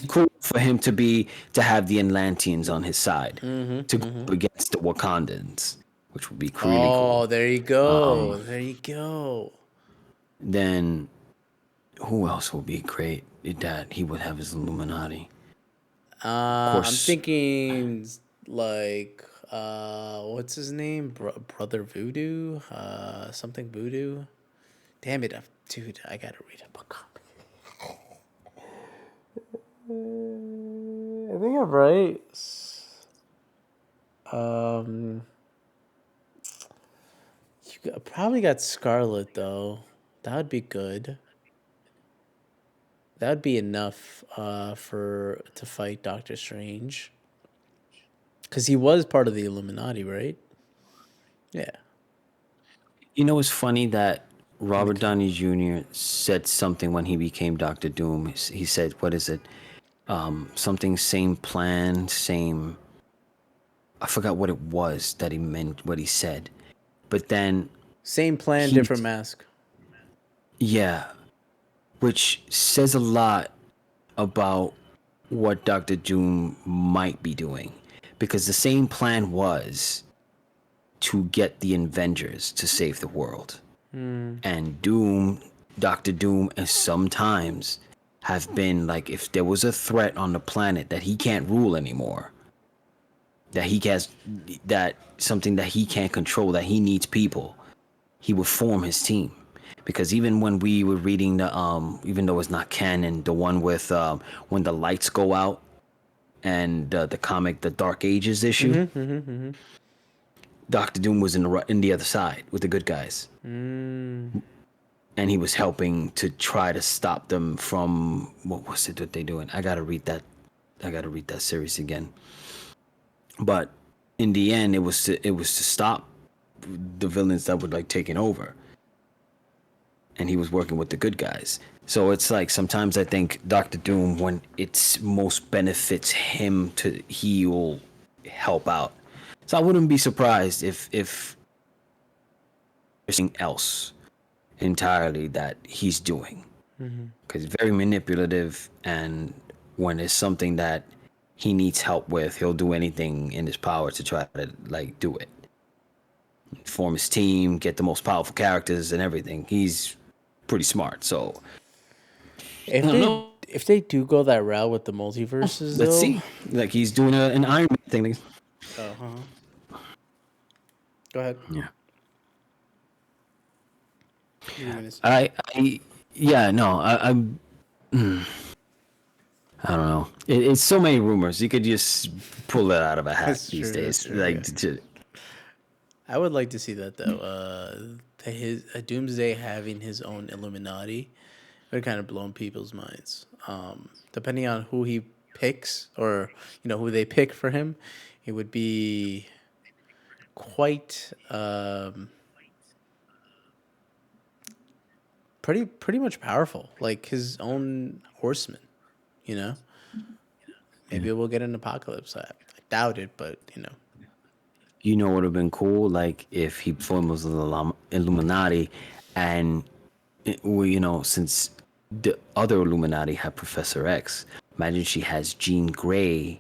Cool for him to have the Atlanteans on his side to go up against the Wakandans, which would be really Oh, cool. there you go. There you go. Then who else would be great? That he would have his Illuminati. Of I'm course, thinking like what's his name? Brother Voodoo? Something Voodoo? Damn it, dude, I gotta read a book. I think I'm right. Um, probably got Scarlet though. That would be good. That would be enough for to fight Doctor Strange, because he was part of the Illuminati, right? Yeah. it's funny that In the Robert con- Downey Jr. said something when he became Doctor Doom. He said, "What is it? Something same plan, same." I forgot what it was that he meant. What he said, but then Same plan, he different mask. Yeah, which says a lot about what Doctor Doom might be doing, because the same plan was to get the Avengers to save the world, and Doctor Doom, and sometimes have been like, if there was a threat on the planet that he can't rule anymore, that he has, that something that he can't control, that he needs people, he would form his team. Because even when we were reading the even though it's not canon, the one with when the lights go out, and the comic, the Dark Ages issue, Doctor Doom was in the other side with the good guys, and he was helping to try to stop them from, what was it that they doing? I gotta read that series again. But in the end, it was to stop the villains that were like taking over, and he was working with the good guys. So it's like, sometimes I think Doctor Doom, when it's most benefits him to, he will help out. So I wouldn't be surprised if something else entirely that he's doing, because he's very manipulative, and when it's something that he needs help with, he'll do anything in his power to try to like do it, form his team, get the most powerful characters and everything. He's pretty smart. So I If don't they know. if they do go that route with the multiverses, Let's though. see. Like, he's doing an Iron Man thing. Like, Oh, go ahead. yeah. What are you gonna say? I yeah, no, I don't know. It's so many rumors. You could just pull it out of a hat That's these true. That's days. true. Like, Yeah. I would like to see that though. His a Doomsday having his own Illuminati would kind of blown people's minds. Depending on who he picks, or who they pick for him, it would be quite pretty much powerful, like his own horseman. You know, maybe we'll get an apocalypse. I doubt it, but you know what would have been cool? Like, if he formed the Illuminati, and well, since the other Illuminati had Professor X, imagine she has Jean Grey,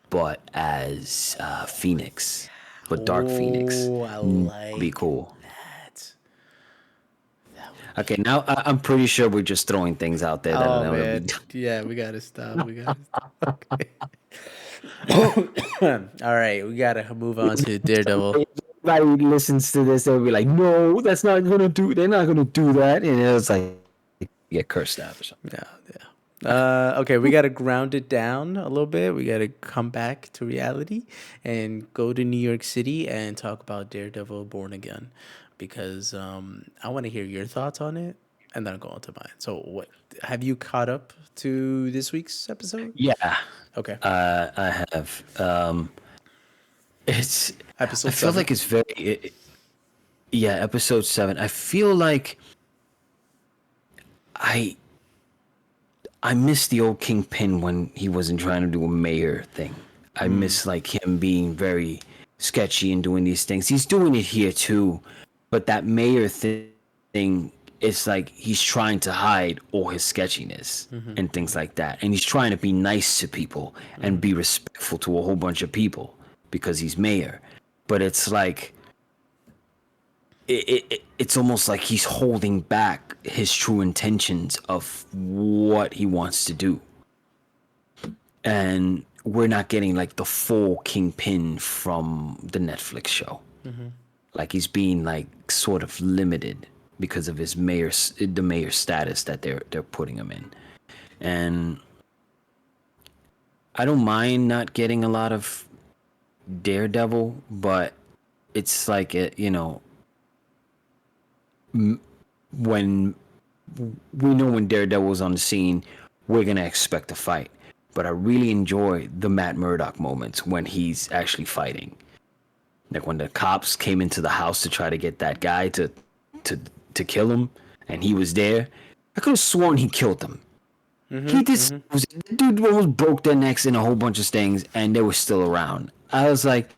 but as Phoenix, but Dark Phoenix. oh, I Would be like cool. that. Okay, now I'm pretty sure we're just throwing things out there that Oh are never man, be. yeah, we gotta stop. We gotta stop. Okay. All right, we gotta move on to Daredevil. Everybody listens to this, they'll be like, "No, that's not gonna do. They're not gonna do that," and it's like, get cursed out or something. Yeah, yeah. Okay, we gotta ground it down a little bit. We gotta come back to reality and go to New York City and talk about Daredevil Born Again, because I want to hear your thoughts on it, and then I'll go on to mine. So, what have you caught up to this week's episode? Yeah, Okay, I have. It's. I episode feel 7. like it's yeah, episode 7. I feel like I miss the old Kingpin when he wasn't trying to do a mayor thing. I miss like him being very sketchy and doing these things. He's doing it here too, but that mayor thing, it's like he's trying to hide all his sketchiness and things like that. And he's trying to be nice to people and be respectful to a whole bunch of people because he's mayor. But it's like it's almost like he's holding back his true intentions of what he wants to do. And we're not getting like the full Kingpin from the Netflix show. Like, he's being like sort of limited because of his the mayor status that they're putting him in. And I don't mind not getting a lot of Daredevil, but it's like when we know when Daredevil's on the scene, we're gonna expect a fight. But I really enjoy the Matt Murdock moments when he's actually fighting. Like when the cops came into the house to try to get that guy to kill him, and he was there. I could have sworn he killed them. He just the dude almost broke their necks in a whole bunch of things, and they were still around. I was like,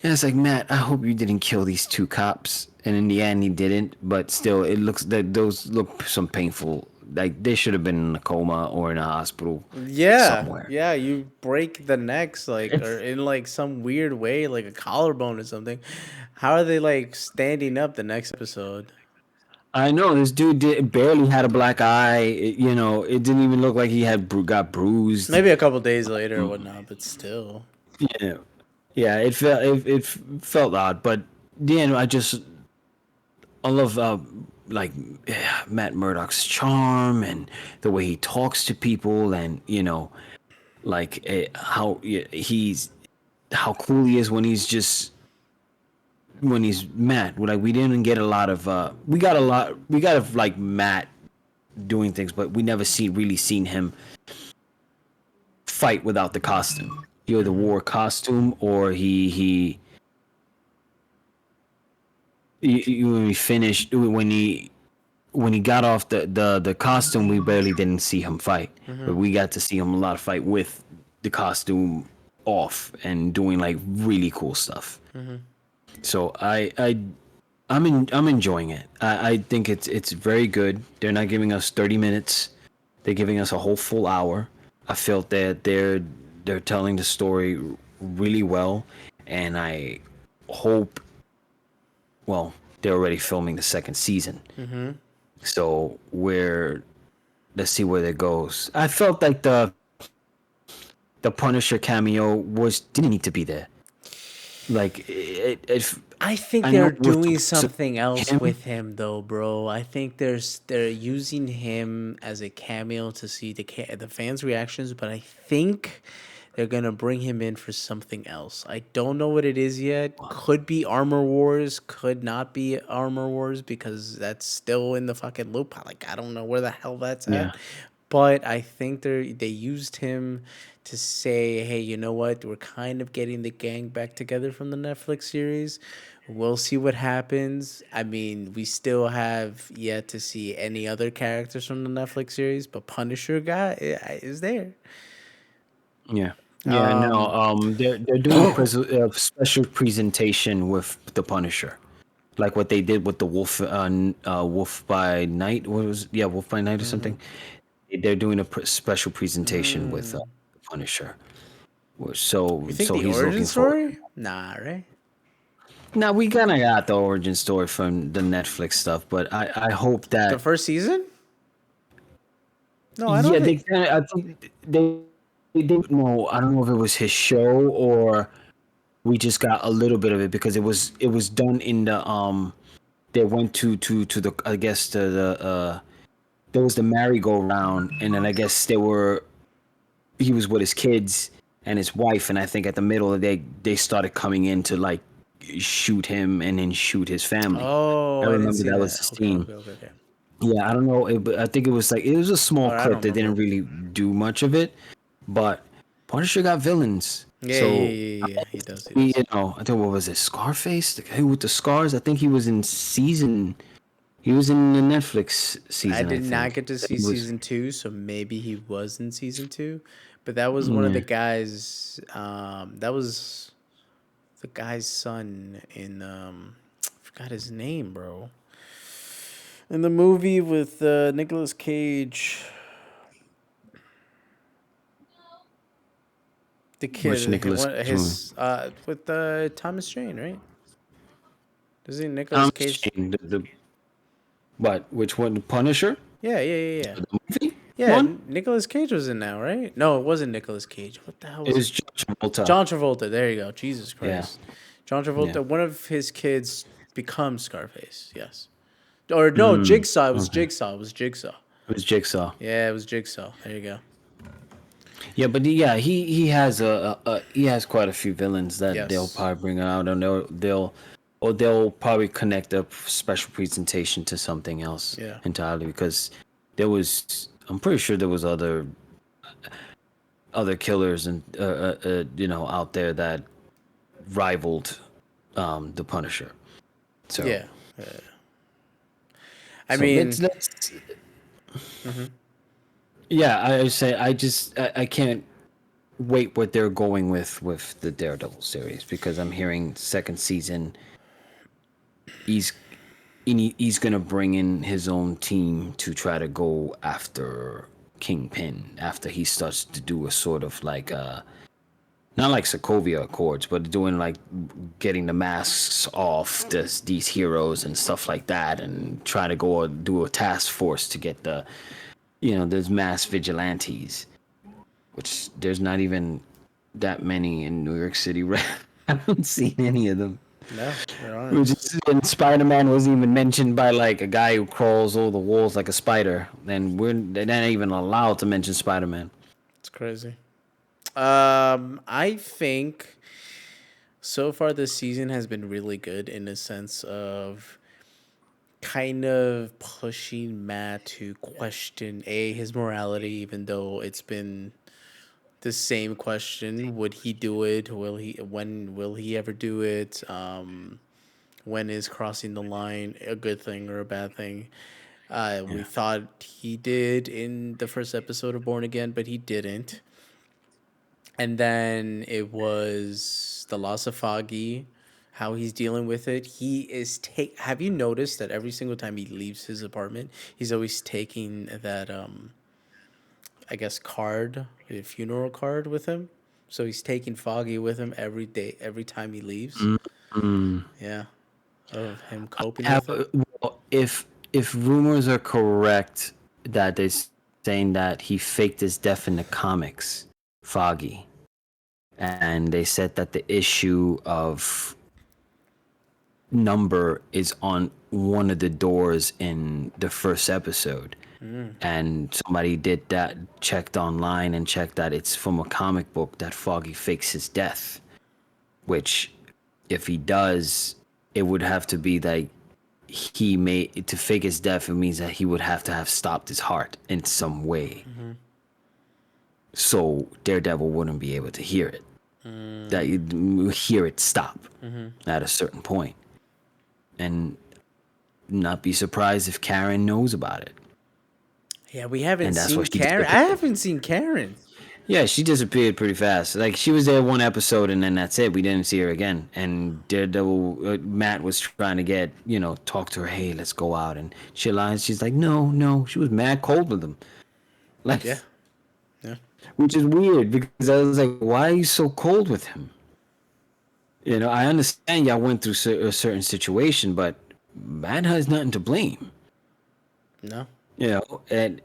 Yeah, it's like, Matt, I hope you didn't kill these two cops. And in the end, he didn't. But still, it looks that those look some painful. Like they should have been in a coma or in a hospital Yeah, somewhere. yeah, you break the necks like or It's. in like some weird way, like a collarbone or something. How are they like standing up the next episode? I know this dude barely had a black eye. It didn't even look like he had got bruised. Maybe a couple days later or whatnot, but still. Yeah, yeah. It felt odd, but the end. I love like Matt Murdock's charm and the way he talks to people, and like how he's how cool he is when he's Matt. Like we didn't get a lot of we got of like Matt doing things, but we never really seen him fight without the costume. He either Hmm. wore a costume or when he finished when he got off the costume, we barely didn't see him fight, Hmm. but we got to see him a lot of fight with the costume off and doing like really cool stuff. Hmm. So I'm enjoying it. I think it's very good. They're not giving us 30 minutes. They're giving us a whole full hour. I felt that they're telling the story really well, and I hope. Well, they're already filming the second season, Hmm. so let's see where that goes. I felt like the Punisher cameo didn't need to be there. Like I think I know they're we're doing supposed to something else him. with him though, bro. I think they're using him as a cameo to see the fans' reactions, but I think they're gonna bring him in for something else. I don't know what it is yet. Could be Armor Wars, could not be Armor Wars because that's still in the fucking loop. Like I don't know where the hell that's Yeah, at. But I think they used him to say, hey, you know what? We're kind of getting the gang back together from the Netflix series. We'll see what happens. I mean, we still have yet to see any other characters from the Netflix series, but Punisher guy is there. yeah, yeah. No, Um, they're doing a special presentation with the Punisher, like what they did with the Wolf, Wolf by Night. What was Wolf by Night or mhm. something? They're doing a special presentation with Mm. the Punisher. So You think so the he's origin looking forward. story? Nah, right? Now we kind of got the origin story from the Netflix stuff, but I hope The that first season? No, I don't yeah think. they kind of I think they didn't know. I don't know if it was his show or we just got a little bit of it because it was done in the they went to the I guess the there was the merry-go-round, and then I guess he was with his kids and his wife, and I think at the middle they started coming in to like shoot him and then shoot his family. I Oh, I didn't remember see that was that. the Okay, scene. okay, okay, okay. Yeah, I don't know, but I think it was a small Or I clip. don't They didn't remember. really do much of it, but Punisher got villains. Yeah, yeah, So yeah, yeah. He does. He you does. know, I think what was it, Scarface, the guy with the scars. I think he was in season. He was in the Netflix I season. I did not think get to that see he was. season two, so maybe he was in season two. But that was one of the Yeah. guys. That was the guy's son in. I forgot his name, bro. In the movie with Nicolas Cage, the Which kid, Nicholas Cage movie? his with Thomas Jane, right? Doesn't Nicolas Thomas Cage? Jane. What? Which one? The Punisher? Yeah, yeah, yeah, yeah. The movie Yeah, one? Nicolas Cage was in now, right? No, it wasn't Nicolas Cage. What the hell It was it? was John Travolta. John Travolta. There you go. Jesus Yeah. Christ. John Yeah. Travolta. One of his kids becomes Scarface. Yes. Or no, Mm, Jigsaw. It was okay. Jigsaw. It was Jigsaw. It was Jigsaw. Yeah, it was Jigsaw. There you go. Yeah, but yeah, he has he has quite a few villains that they'll Yes. probably bring out, and they'll probably connect a special presentation to something else Yeah. entirely because I'm pretty sure there was other killers and out there that rivaled the Punisher. So Yeah. I so let's mean, yeah, I say I can't. wait what they're going with the Daredevil series, because I'm hearing second season he's he's gonna bring in his own team to try to go after Kingpin after he starts to do a sort of like not like Sokovia Accords, but doing like getting the masks off these heroes and stuff like that, and try to go do a task force to get the, there's mass vigilantes, which there's not even that many in New York City. I haven't seen any of them. No, there Which aren't. is, and Spider-Man wasn't even mentioned by like a guy who crawls over the walls like a spider. And they're not even allowed to mention Spider-Man. It's crazy. I think so far this season has been really good in the sense of kind of pushing Matt to question his morality, even though it's been the same question: would he do it? Will he? When will he ever do it? When is crossing the line a good thing or a bad thing? We Yeah. thought he did in the first episode of Born Again, but he didn't. And then it was the loss of Foggy, how he's dealing with it. He is take. Have you noticed that every single time he leaves his apartment, he's always taking that I guess card, a funeral card with him. So he's taking Foggy with him every day, every time he leaves. Mm. Yeah, of him coping Have, with it. well, if rumors are correct that they're saying that he faked his death in the comics, Foggy, and they said that the issue of number is on one of the doors in the first episode, and somebody did that, checked online and checked that it's from a comic book that Foggy fakes his death, which if he does, it would have to be like he made to fake his death. It means that he would have to have stopped his heart in some way, so Daredevil wouldn't be able to hear it, that you hear it stop at a certain point, and not be surprised if Karen knows about it. Yeah, we haven't And that's why seen she Karen. I disappeared. haven't seen Karen. Yeah, she disappeared pretty fast. Like she was there one episode, and then that's it. We didn't see her again. And Daredevil, Matt was trying to get, talk to her. Hey, let's go out. And she lies. She's like, no, no. She was mad cold with him, like, Yeah, yeah. which is weird because I was like, why are you so cold with him? I understand y'all went through a certain situation, but Matt has nothing to blame. No. And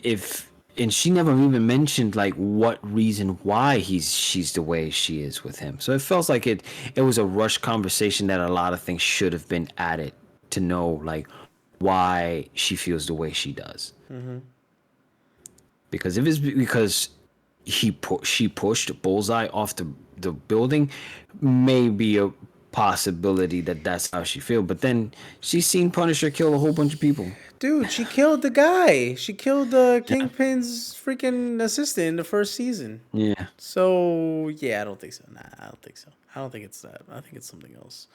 if and she never even mentioned like what reason why she's the way she is with him. So it feels like it was a rushed conversation that a lot of things should have been added to know like why she feels the way she does. Because if it's because she pushed Bullseye off the building, maybe a possibility that that's how she feel. But then she's seen Punisher kill a whole bunch of people. Dude, she killed the guy. She killed the Yeah. Kingpin's freaking assistant in the first season. Yeah. So yeah, I don't think so. Nah, I don't think so. I don't think it's that. I think it's something else.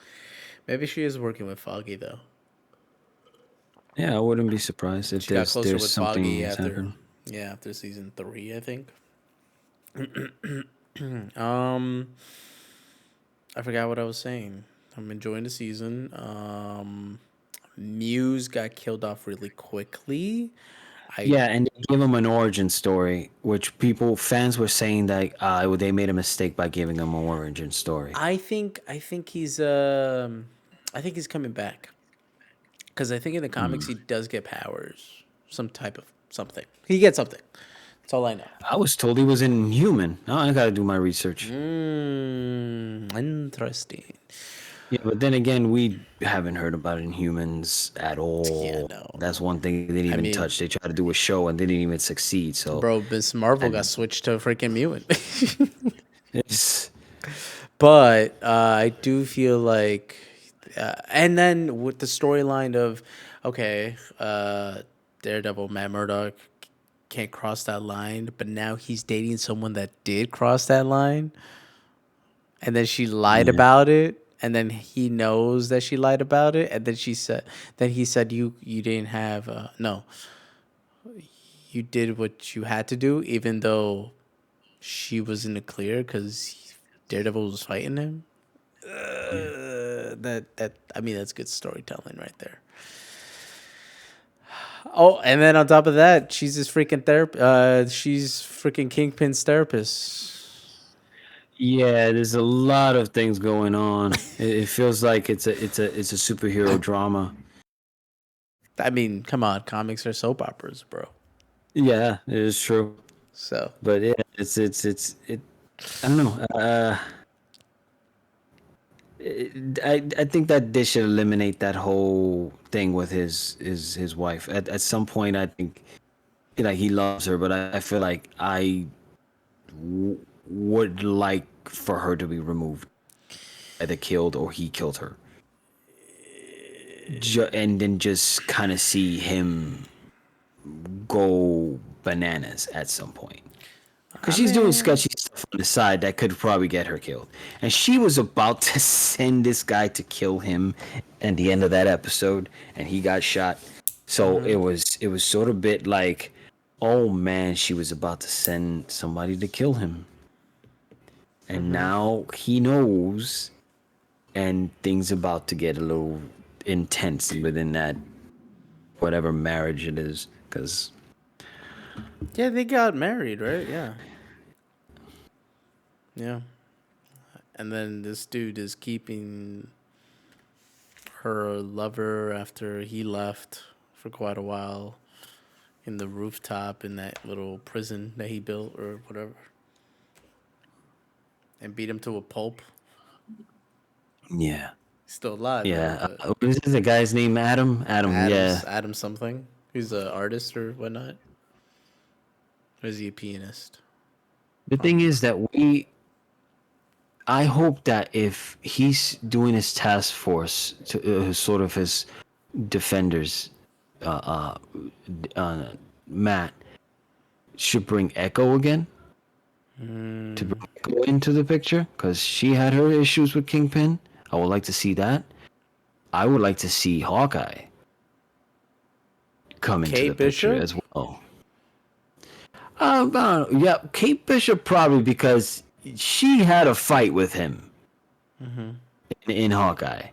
Maybe she is working with Foggy though. Yeah, I wouldn't be surprised if She got closer there's with something Foggy that's after, happened. yeah, after season 3, I think. Um, I forgot what I was saying. I'm enjoying the season. Muse got killed off really quickly. I Yeah, and they give him an origin story, which fans were saying that they made a mistake by giving him an origin story. I think he's coming back because I think in the comics Hmm. he does get powers, some type of something. He gets something. That's all I know. I was told he was Inhuman. Now I gotta do my research. Interesting. Yeah, but then again, we haven't heard about Inhumans at Yeah, all. no, That's no. one thing they didn't I even mean, touch. They tried to do a show and they didn't even succeed. So, bro, Miss Marvel got and switched to freaking mutant. it's But I do feel like, and then with the storyline of, okay, Daredevil, Matt Murdock can't cross that line, but now he's dating someone that did cross that line, and then she lied yeah, about it, and then he knows that she lied about it, and then he said you didn't have no, you did what you had to do, even though she was in the clear because Daredevil was fighting him. Yeah. I mean, that's good storytelling right there. Oh, and then on top of that, she's his freaking therapist. She's freaking Kingpin's therapist. Yeah, there's a lot of things going on. It feels like it's a superhero drama. I mean, come on, comics are soap operas, bro. Yeah, it is true. So But yeah, it. I don't know. I think that they should eliminate that whole thing with his wife. At some point, I think like he loves her, but I feel like would like for her to be removed, either killed or he killed her, and then just kind of see him go bananas at some point. Because I she's doing mean, sketchy stuff on the side that could probably get her killed. And she was about to send this guy to kill him at the end of that episode, and he got shot. So it was sort of bit like, oh man, she was about to send somebody to kill him. And now he knows, and things about to get a little intense within that whatever marriage it is. Because yeah, they got married, right? Yeah, yeah. And then this dude is keeping her lover after he left for quite a while in the rooftop in that little prison that he built or whatever, and beat him to a pulp. yeah, He's still alive, right? yeah. But What is the guy's name? Adam. Adam. Yeah. Adam something. He's an artist or whatnot. Or is he a pianist? The thing is that I hope that if he's doing his task force to sort of his defenders, uh, Matt should bring Echo again to bring Echo into the picture because she had her issues with Kingpin. I would like to see that. I would like to see Hawkeye come into Kate the picture Bishop. as well. Yeah, Kate Bishop probably because she had a fight with him in Hawkeye.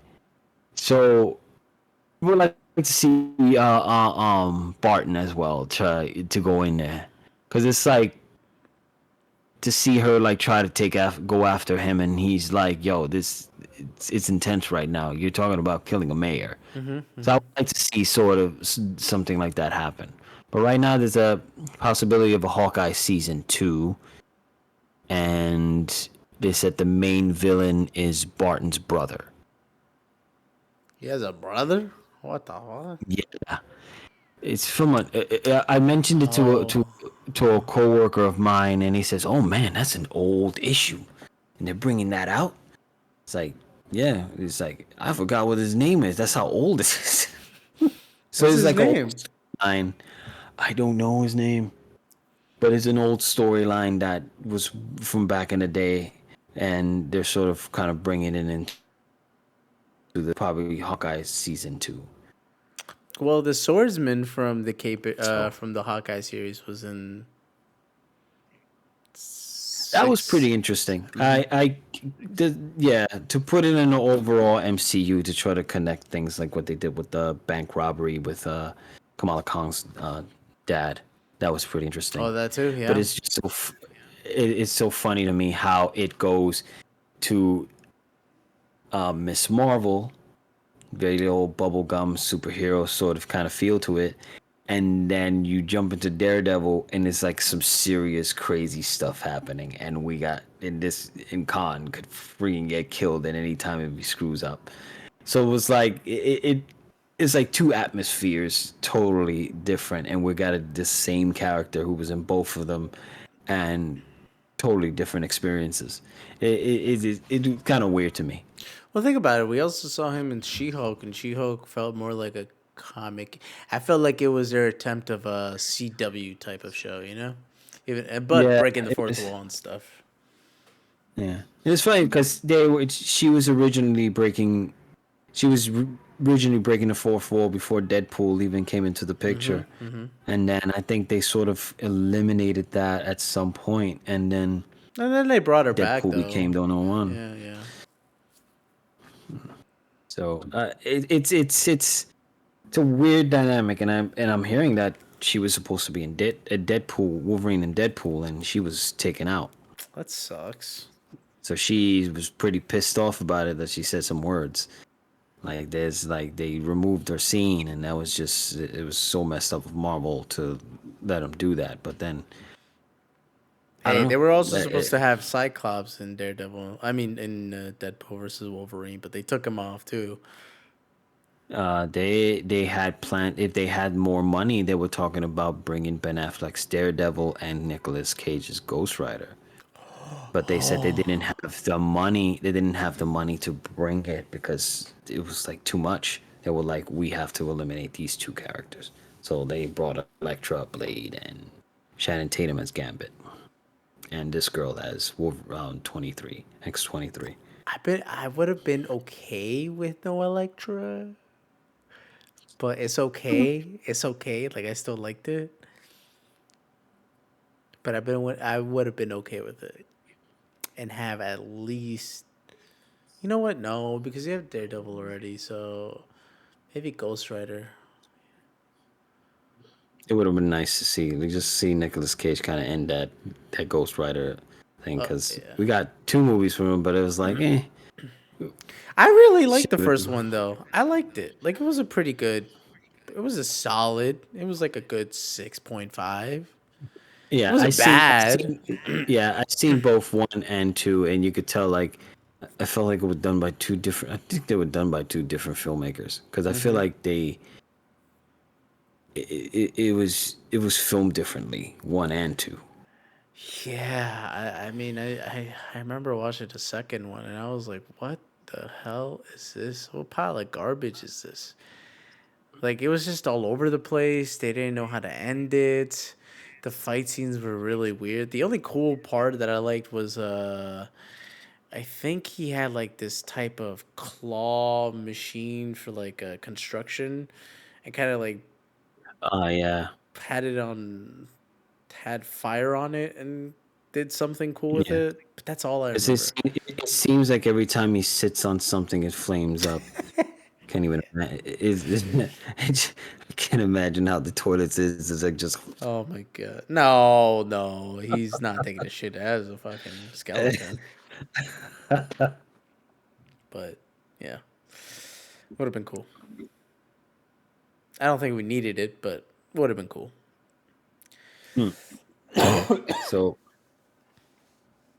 So would like to see Barton as well to go in there because it's like to see her like try to go after him and he's like, yo, it's intense right now. You're talking about killing a mayor. So I would like to see sort of something like that happen. But right now there's a possibility of a Hawkeye season 2, and they said the main villain is Barton's brother. He has a brother. What the fuck? Yeah. It's from I mentioned it Oh, to a coworker of mine, and he says, "Oh man, that's an old issue, and they're bringing that out." It's like, yeah, it's like I forgot what his name is. That's how old this is. So what's it's his like a old name? storyline. I don't know his name, but it's an old storyline that was from back in the day, and they're sort of kind of bringing it into the probably Hawkeye season 2. Well, the swordsman from So from the Hawkeye series was in that was six. pretty interesting. Yeah, to put it in an overall MCU to try to connect things like what they did with the bank robbery with Kamala Khan's dad. That was pretty interesting. Oh, that too. But Yeah. it's just it's so funny to me how it goes to Miss Marvel, very old bubblegum superhero sort of kind of feel to it. And then you jump into Daredevil, and it's like some serious crazy stuff happening. And we got in Khan could freaking get killed at any time if he screws up. So it was like it's like two atmospheres totally different, and we got the same character who was in both of them, and totally different experiences. It kind of weird to me. Well, think about it. We also saw him in She-Hulk, and She-Hulk felt more like a comic. I felt like it was their attempt of a CW type of show, you know, but Yeah, breaking the it fourth was. wall and stuff. Yeah, it was funny because she was originally breaking. She was originally breaking the fourth wall before Deadpool even came into the Mm-hmm. picture. Mm-hmm. And then I think they sort of eliminated that at some point, and then And then they brought her back Deadpool though. became the only one. Yeah, yeah. So it's a weird dynamic, and I'm hearing that she was supposed to be in Deadpool, Wolverine and Deadpool, and she was taken out. That sucks. So she was pretty pissed off about it, that she said some words. Like there's like they removed her scene, and that was just, it was so messed up of Marvel to let them do that. But then I don't Hey, they know. were also supposed to have Cyclops in Daredevil. I mean, in Deadpool versus Wolverine, but they took him off too. They had planned, if they had more money, they were talking about bringing Ben Affleck's Daredevil and Nicolas Cage's Ghost Rider. But they said they didn't have the money. They didn't have the money to bring it because it was like too much. They were like, we have to eliminate these two characters. So they brought Elektra, Blade, and Shannon Tatum as Gambit, and this girl as 23, X-23. I would have been okay with no Elektra, but it's okay. It's okay. Like I still liked it, but I would have been okay with it and have at least. You know what? No, because you have Daredevil already, so maybe Ghost Rider. It would have been nice to see, like, just see Nicolas Cage kind of end that Ghost Rider thing, because Yeah. we got two movies from him, but it was like, I really liked the should've- first one though. I liked it. Like it was a pretty good. It was a solid. It was like a good 6.5. It yeah, wasn't bad. yeah, I seen both one and two, and you could tell, like, I felt like it was done by two different. I think they were done by two different filmmakers, because I feel like it was filmed differently, one and two. Yeah, I mean, I remember watching the second one and I was like, what the hell is this? What pile of garbage is this? Like, it was just all over the place. They didn't know how to end it. The fight scenes were really weird. The only cool part that I liked was, I think he had like this type of claw machine for like construction and kind of like Yeah, had it on had fire on it and did something cool with yeah. it. But that's all I It's, remember. it seems like every time he sits on something, it flames up. Can't even imagine. I can't imagine how the toilets is. It's like just. Oh my god. No, no, he's not taking a shit as a fucking skeleton. But yeah, would have been cool. I don't think we needed it, but would have been cool.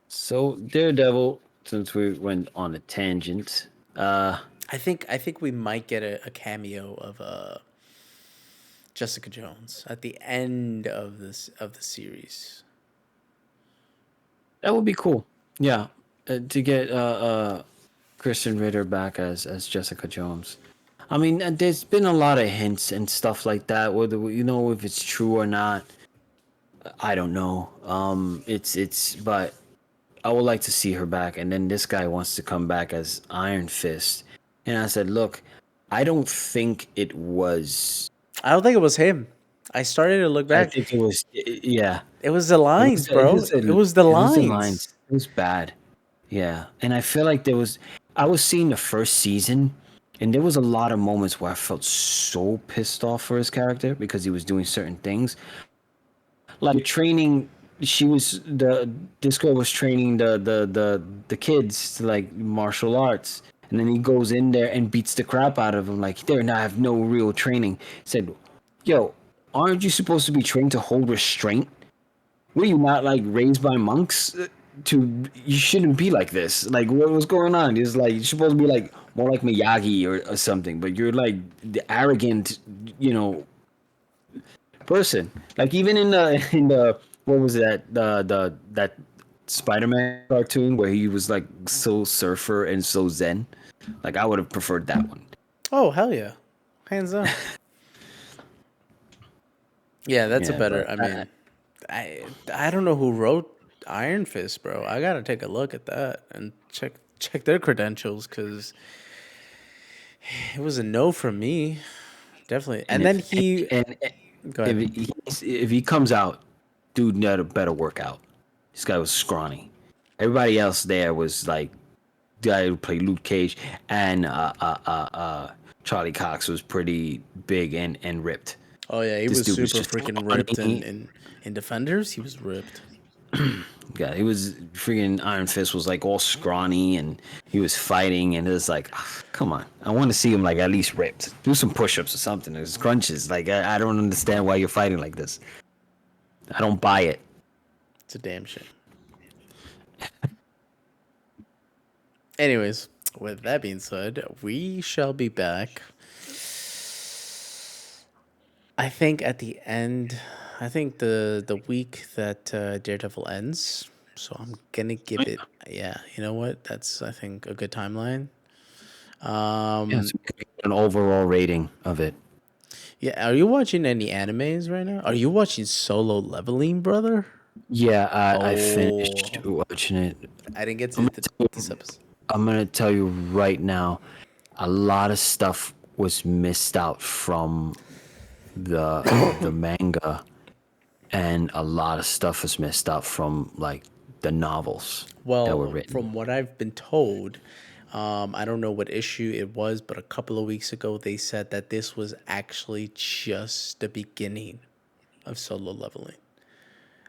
So Daredevil. Since we went on a tangent, I think we might get a cameo of Jessica Jones at the end of the series. that would be cool. Yeah, to get Christian Ritter back as Jessica Jones. I mean, there's been a lot of hints and stuff like that. Whether if it's true or not, I don't know. But I would like to see her back. And then this guy wants to come back as Iron Fist, and I said, look, I don't think it was. I don't think it was him. I started to look I back. think it was. Yeah, It was the it lines, was. It bro. was. It was the It was the lines. lines. It was bad. Yeah, and I feel like there was. I was seeing the first season, and there was a lot of moments where I felt so pissed off for his character because he was doing certain things, like training. She was the This girl was training the kids to like martial arts, and then he goes in there and beats the crap out of them. Like they're not have no real training. Said, "Yo, aren't you supposed to be trained to hold restraint? Were you not like raised by monks to? You shouldn't be like this. Like what was going on? It's like you're supposed to be like more like Miyagi or something, but you're like the arrogant, you know, person. Like even in the what was that that Spider-Man cartoon where he was like so surfer and so zen. Like I would have preferred that one. Oh hell yeah, hands down. Yeah, that's a Yeah, better. but I mean, I don't know who wrote Iron Fist, bro. I gotta take a look at that and check their credentials because It was a no from me, definitely. And And then he, and go ahead. if he comes out, dude better work out. This guy was scrawny. Everybody else there was like guy who played Luke Cage and Charlie Cox was pretty big and ripped. Oh yeah, he This was dude was super just freaking ripped, and scrawny. in Defenders, he was ripped. Yeah, he was freaking Iron Fist was like all scrawny and he was fighting and it was like, come on, I want to see him like at least ripped. Do some push-ups or something. There's crunches. Like I don't understand why you're fighting like this. I don't buy it. It's a damn shame. Anyways, with that being said, we shall be back. I think at the end, I think the week that Daredevil ends. So I'm gonna give it. Yeah, you know what? That's I think a good timeline. Yeah, so we could get an overall rating of it. Yeah, are you watching any animes right now? Are you watching Solo Leveling, brother? Yeah, I finished Oh, watching it. I didn't get I'm to gonna, tell this you, episode. I'm gonna tell you right now, a lot of stuff was missed out from the manga, and a lot of stuff was missed out from like the novels that were Well, written. from what I've been told, I don't know what issue it was, but a couple of weeks ago they said that this was actually just the beginning of Solo Leveling.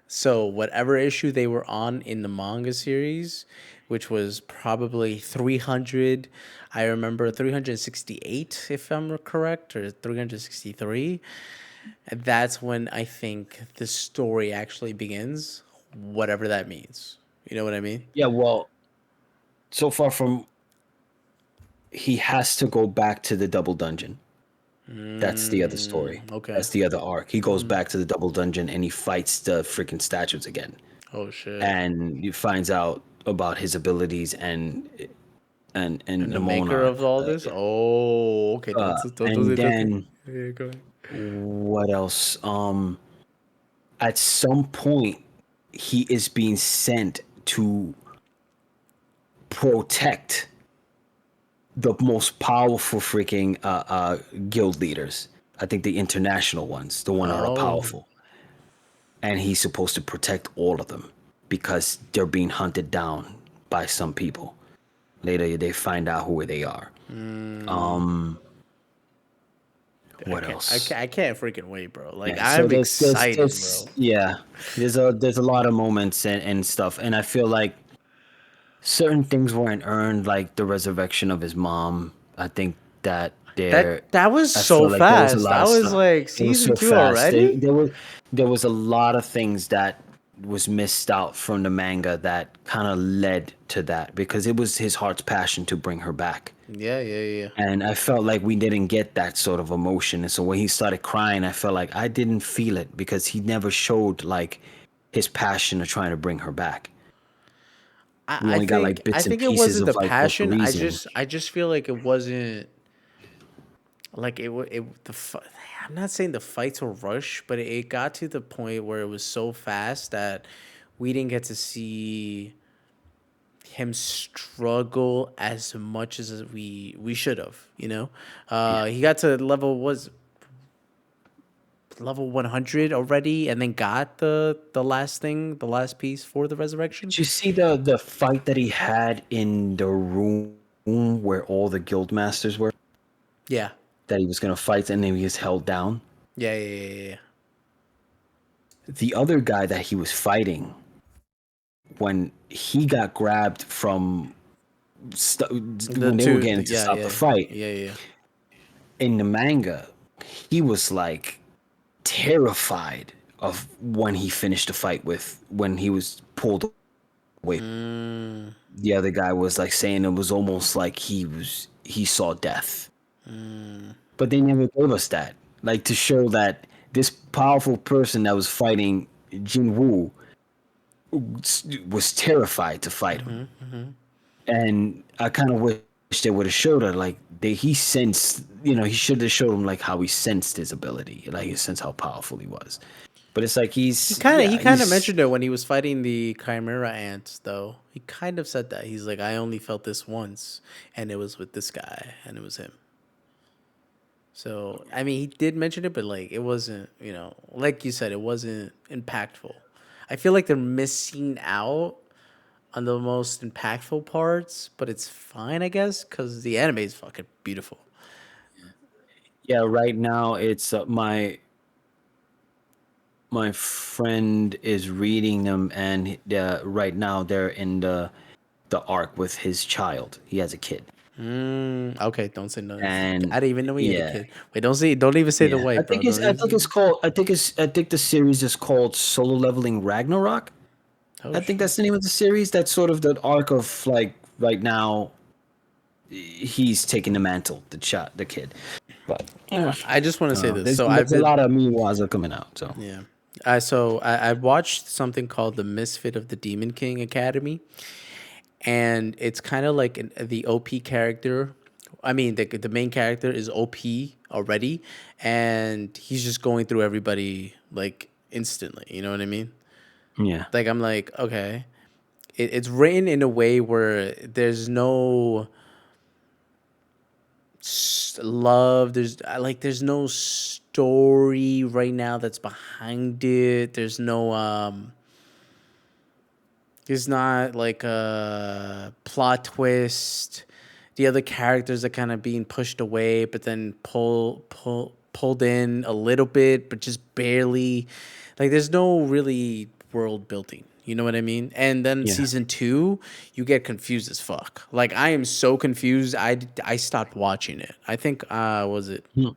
So whatever issue they were on in the manga series, which was probably 300, I remember 368 if I'm correct, or 363, and that's when I think the story actually begins, whatever that means. You know what I mean? Yeah, well, so far from he has to go back to the double dungeon. That's the other story. Okay. That's the other arc. He goes back to the double dungeon and he fights the freaking statues again. Oh shit. And he finds out about his abilities and And the maker Nimona. of all this? Oh, okay. Don't And say nothing. then Yeah, go ahead. what else? At some point he is being sent to protect the most powerful freaking guild leaders. I think the international ones, the one that are Oh, powerful. And he's supposed to protect all of them because they're being hunted down by some people. Later, they find out who they are. I What can't. else? I can't freaking wait, bro. Like Yeah, so I'm excited, bro. yeah, there's a lot of moments and stuff, and I feel like certain things weren't earned, like the resurrection of his mom. I think that there, That was I so feel like there was a fast. lot That of was stuff. like It was season so two fast. already. There was a lot of things that was missed out from the manga that kind of led to that because it was his heart's passion to bring her back. Yeah, yeah, yeah. And I felt like we didn't get that sort of emotion. And so when he started crying, I felt like I didn't feel it because he never showed like his passion of trying to bring her back. We only got like I bits and think it pieces wasn't the of like what the passion. reason. I just feel like it wasn't like I'm not saying the fights were rushed, but it got to the point where it was so fast that we didn't get to see him struggle as much as we should have. You know, Yeah. he got to level 100 already, and then got the last thing, the last piece for the resurrection. Did you see the fight that he had in the room where all the guild masters were? Yeah, That he was gonna fight and then he was held down. yeah. The other guy that he was fighting, when he got grabbed from when they were getting to stop the fight Yeah. in the manga, he was like terrified of when he finished the fight with when he was pulled away. The other guy was like saying it was almost like he saw death. But they never gave us that. Like to show that this powerful person that was fighting Jin Woo was terrified to fight him. And I kind of wish they would have showed her like he sensed, he should have showed him like how he sensed his ability, like he sensed how powerful he was. But it's like He kind of mentioned it when he was fighting the Chimera ants, though. He kind of said that. He's like, I only felt this once, and it was with this guy, and it was him. So I mean, he did mention it, but like it wasn't, like you said, it wasn't impactful. I feel like they're missing out on the most impactful parts, but it's fine, I guess, because the anime is fucking beautiful. Yeah, right now it's my friend is reading them, and right now they're in the arc with his child. He has a kid, Okay, don't say no. and I didn't even know he had a yeah, kid. Wait, don't say. Don't even say the yeah. I white, bro. think it's Don't I even think say. it's called I think the series is called Solo Leveling Ragnarok. Oh I think shit. that's the name of the series. That's sort of the arc of like right now he's taking the mantle, the kid. But yeah, I just want to say this. So I've there's a been. lot of Miwaza coming out. So Yeah. I watched something called The Misfit of the Demon King Academy, and it's kind of like the OP character. I mean, the main character is OP already, and he's just going through everybody like instantly. You know what I mean? yeah, Like I'm like, okay, it's written in a way where there's no love. There's no story right now that's behind it. There's not like a plot twist. The other characters are kind of being pushed away, but then pulled in a little bit, but just barely. Like there's no really world building. You know what I mean? And then yeah. season two, you get confused as fuck. Like I am so confused. I stopped watching it. I think was it Hmm.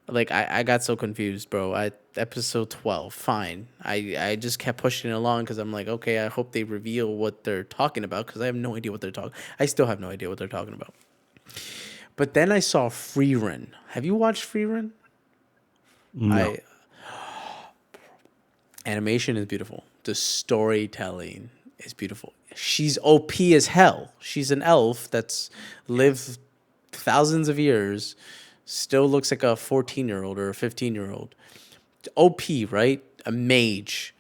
like I got so confused, bro. Episode 12, fine. I just kept pushing it along because I'm like, okay, I hope they reveal what they're talking about because I have no idea what they're talking. I still have no idea what they're talking about. But then I saw Free Run. Have you watched Free Run? No. I Animation is beautiful. The storytelling is beautiful. She's OP as hell. She's an elf that's lived thousands of years, still looks like a 14-year-old or a 15-year-old. OP, right? A mage.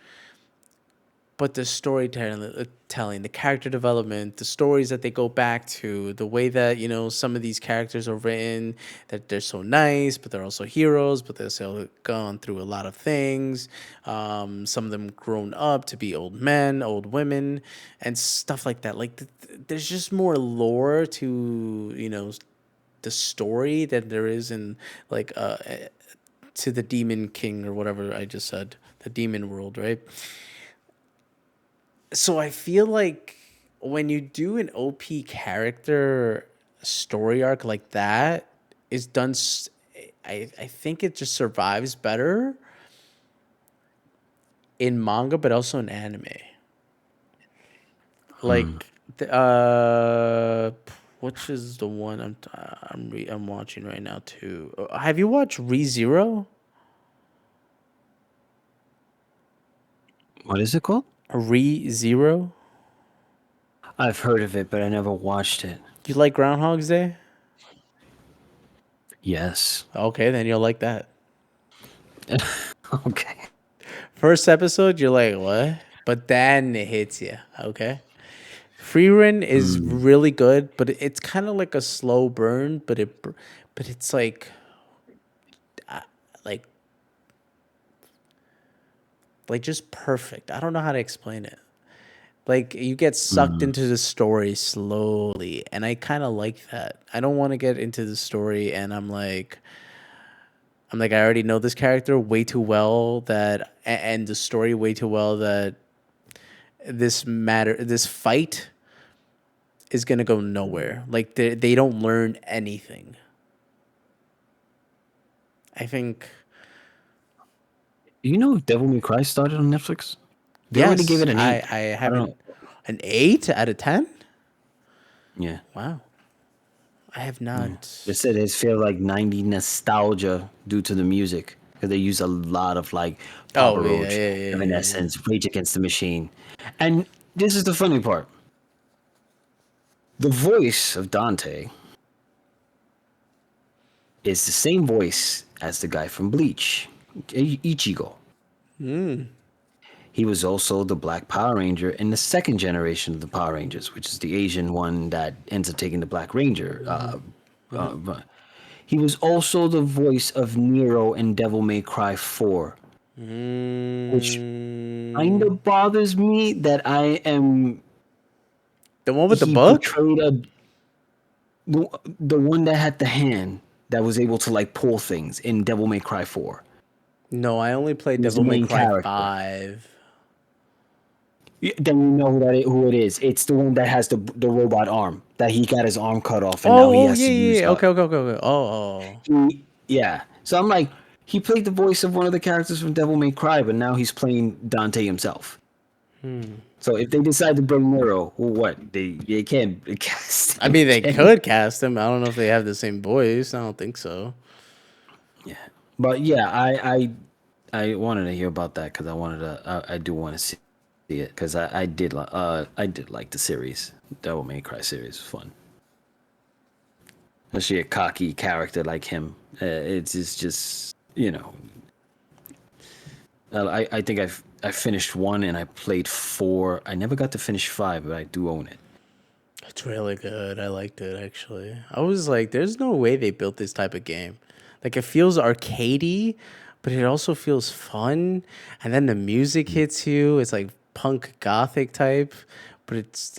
But the storytelling, the character development, the stories that they go back to, the way that some of these characters are written, that they're so nice, but they're also heroes, but they're still gone through a lot of things. Some of them grown up to be old men, old women, and stuff like that. Like there's just more lore to the story than there is in like to the Demon King or whatever I just said, the demon world, right? So I feel like when you do an OP character story arc like that, is done. I think it just survives better in manga, but also in anime. Hmm. Like, which is the one I'm watching right now too. Have you watched ReZero? What is it called? ReZero? I've heard of it, but I never watched it. You like Groundhog's Day? Yes. Okay, then you'll like that. Okay. First episode, you're like, what? But then it hits you. Okay. Free Run is Hmm. really good, but it's kind of like a slow burn. But it's like, like just perfect. I don't know how to explain it. Like you get sucked Hmm. into the story slowly, and I kind of like that. I don't want to get into the story, and I'm like, I already know this character way too well and the story way too well that this fight is gonna go nowhere. Like they don't learn anything. I think You know, Devil May Cry started on Netflix. They already gave yes, it an eight. I I don't haven't know. an 8 out of 10. Yeah. Wow, I have Yeah. not. They said it feel like 90 nostalgia due to the music because they use a lot of like Papa Oh yeah, Roach, yeah, yeah, yeah, yeah. Evanescence, Rage Against the Machine. And this is the funny part. The voice of Dante is the same voice as the guy from Bleach, Ichigo. He was also the Black Power Ranger in the second generation of the Power Rangers, which is the Asian one that ends up taking the Black Ranger. He was also the voice of Nero in Devil May Cry 4, which kind Mm, of bothers me that the one with the he book? portrayed the one that had the hand that was able to like pull things in Devil May Cry 4. No, I only played He was the Devil May main Cry character. 5. Then you know who it is. It's the one that has the robot arm that he got his arm cut off and now he Oh, has yeah, to yeah, use. yeah. Okay, okay, okay, okay. Oh. Yeah. So I'm like, he played the voice of one of the characters from Devil May Cry, but now he's playing Dante himself. So if they decide to bring Nero, well, what they can't cast I him mean, they again. could cast him. I don't know if they have the same voice. I don't think so. Yeah, but yeah, I wanted to hear about that because I do want to see it because I did like the series. Devil May Cry series was fun. Especially a cocky character like him. It's just I think I finished 1 and I played 4. I never got to finish 5, but I do own it. It's really good. I liked it actually. I was like, there's no way they built this type of game. Like it feels arcadey, but it also feels fun. And then the music hits you. It's like punk gothic type, but it's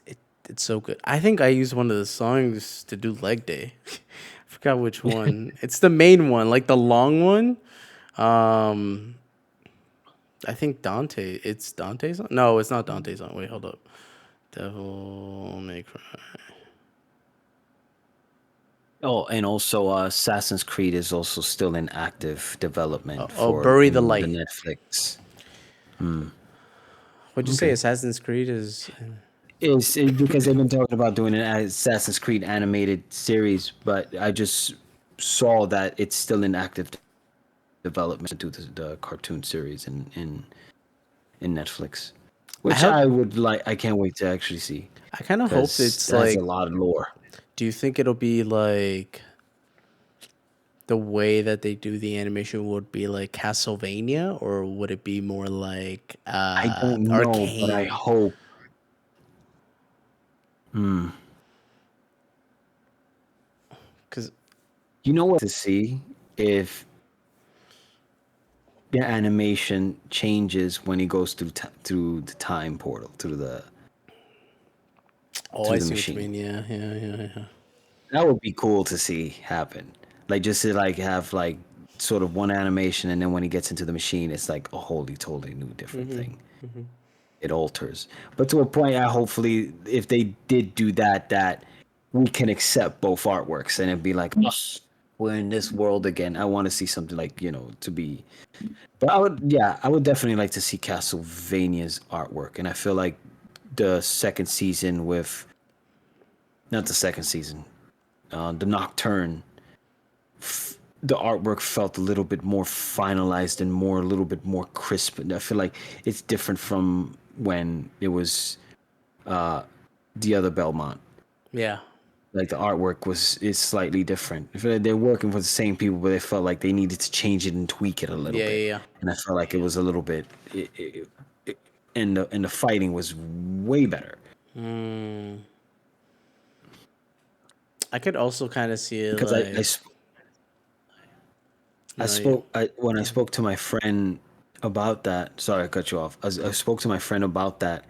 so good. I think I used one of the songs to do leg day. I forgot which one. It's the main one, like the long one. Um, I think Dante. It's Dante's song. No, it's not Dante's song. Wait, hold up. Devil May Cry. Oh, and also Assassin's Creed is also still in active development Oh, for Bury the the Light. Netflix. What'd you say? Okay. Assassin's Creed is. Because they've been talking about doing an Assassin's Creed animated series, but I just saw that it's still in active development to do the cartoon series in Netflix, I which hope. I would like. I can't wait to actually see I kind of hope because it's it has a like. lot of lore. Do you think it'll be like the way that they do the animation would be like Castlevania, or would it be more like I don't know, but I Arcane? hope. Because You know what to see if the animation changes when he goes through the time portal oh, I through the see what you machine. mean. Yeah, yeah, yeah, yeah. That would be cool to see happen. Like just to like have like sort of one animation, and then when he gets into the machine, it's like a wholly totally new different thing. It alters, but to a point. I hopefully, if they did do that, that we can accept both artworks, and it'd be like, oh, we're in this world again. I want to see something like to be. But I would definitely like to see Castlevania's artwork, and I feel like the second season with, not the second season, the Nocturne, the artwork felt a little bit more finalized and a little bit more crisp. And I feel like it's different from when it was the other Belmont. Yeah, Like the artwork is slightly different. I feel like they're working for the same people, but they felt like they needed to change it and tweak it a little yeah, bit. yeah, And I felt like it was a little bit, and the fighting was way better yeah. I could also kind of see it because like. No, yeah. when I spoke to my friend about that. Sorry, I cut you off. I spoke to my friend about that.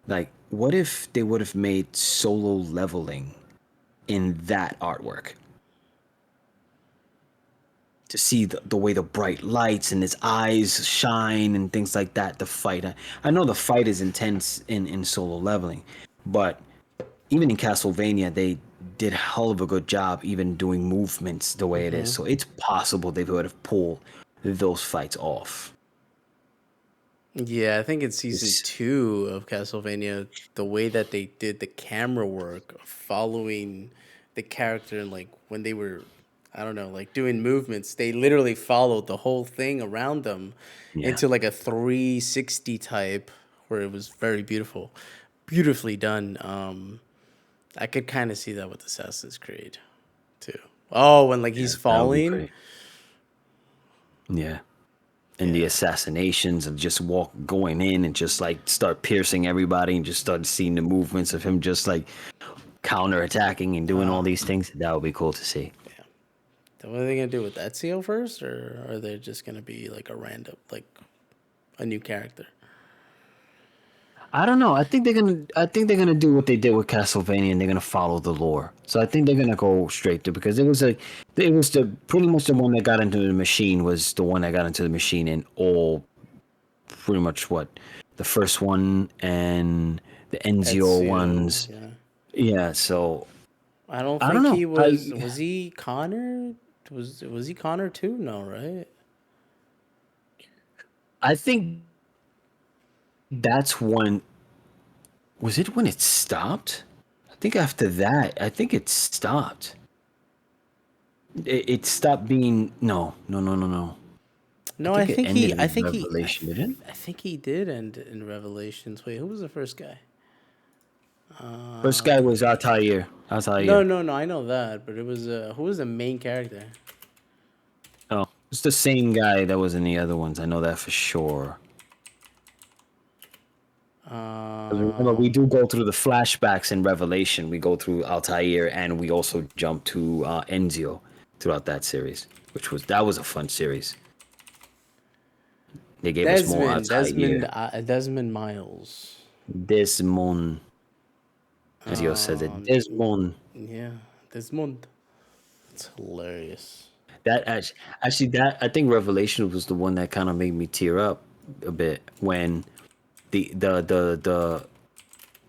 Like, what if they would have made solo leveling in that artwork? To see the way the bright lights and his eyes shine and things like that. The fight. I know the fight is intense in solo leveling, but even in Castlevania, they did a hell of a good job even doing movements the way it is. So it's possible they would have pulled those fights off. Yeah, I think in season It's, 2 of Castlevania, the way that they did the camera work of following the character and like when they were, I don't know, like doing movements, they literally followed the whole thing around them yeah, into like a 360 type where it was very beautiful, beautifully done. I could kind of see that with Assassin's Creed too. Oh, when like yeah, he's that would be falling. great. Yeah. And the Yeah. assassinations of just going in and just like start piercing everybody and just start seeing the movements of him just like counterattacking and doing all these things. That would be cool to see. Yeah. So what are they gonna do with Ezio first, or are they just gonna be like a random, like a new character? I don't know. I think they're gonna do what they did with Castlevania, and they're gonna follow the lore. So I think they're gonna go straight to, because it was the pretty much the one that got into the machine was the one that got into the machine in all pretty much what the first one and the Enzio Ezio, ones. yeah. Yeah. So I don't I don't think know. he was. Was he Connor? Was he Connor too? No, right? I think that's when, was it when it stopped? I think after that, I think it stopped. It stopped being, no. I No, I think it think ended he. I in think he. Revelation, did it? I think he did end in Revelations. Wait, who was the first guy? First guy was Altair. No, Altair. no, no. I know that, but it was who was the main character? Oh, it's the same guy that was in the other ones. I know that for sure. 'Cause remember, we Um, do go through the flashbacks in Revelation. We go through Altair, and we also jump to Enzio throughout that series, that was a fun series. They gave us more Altair. Desmond Miles. Desmond, Ezio says it. Um, Desmond. yeah, Desmond. It's hilarious. Actually, that I think Revelation was the one that kind of made me tear up a bit when the the the the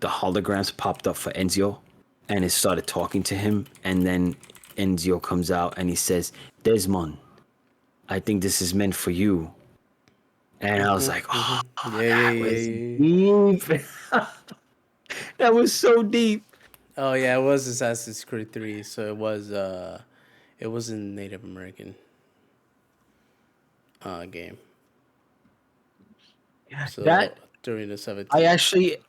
the holograms popped up for Enzio, and it started talking to him, and then Enzio comes out and he says, "Desmond, I think this is meant for you." And I was like, "Oh, Yeah, yeah, that yeah, was yeah. deep. That was so deep." Oh yeah, it was Assassin's Creed 3, so it was in Native American game. So That during the 17th.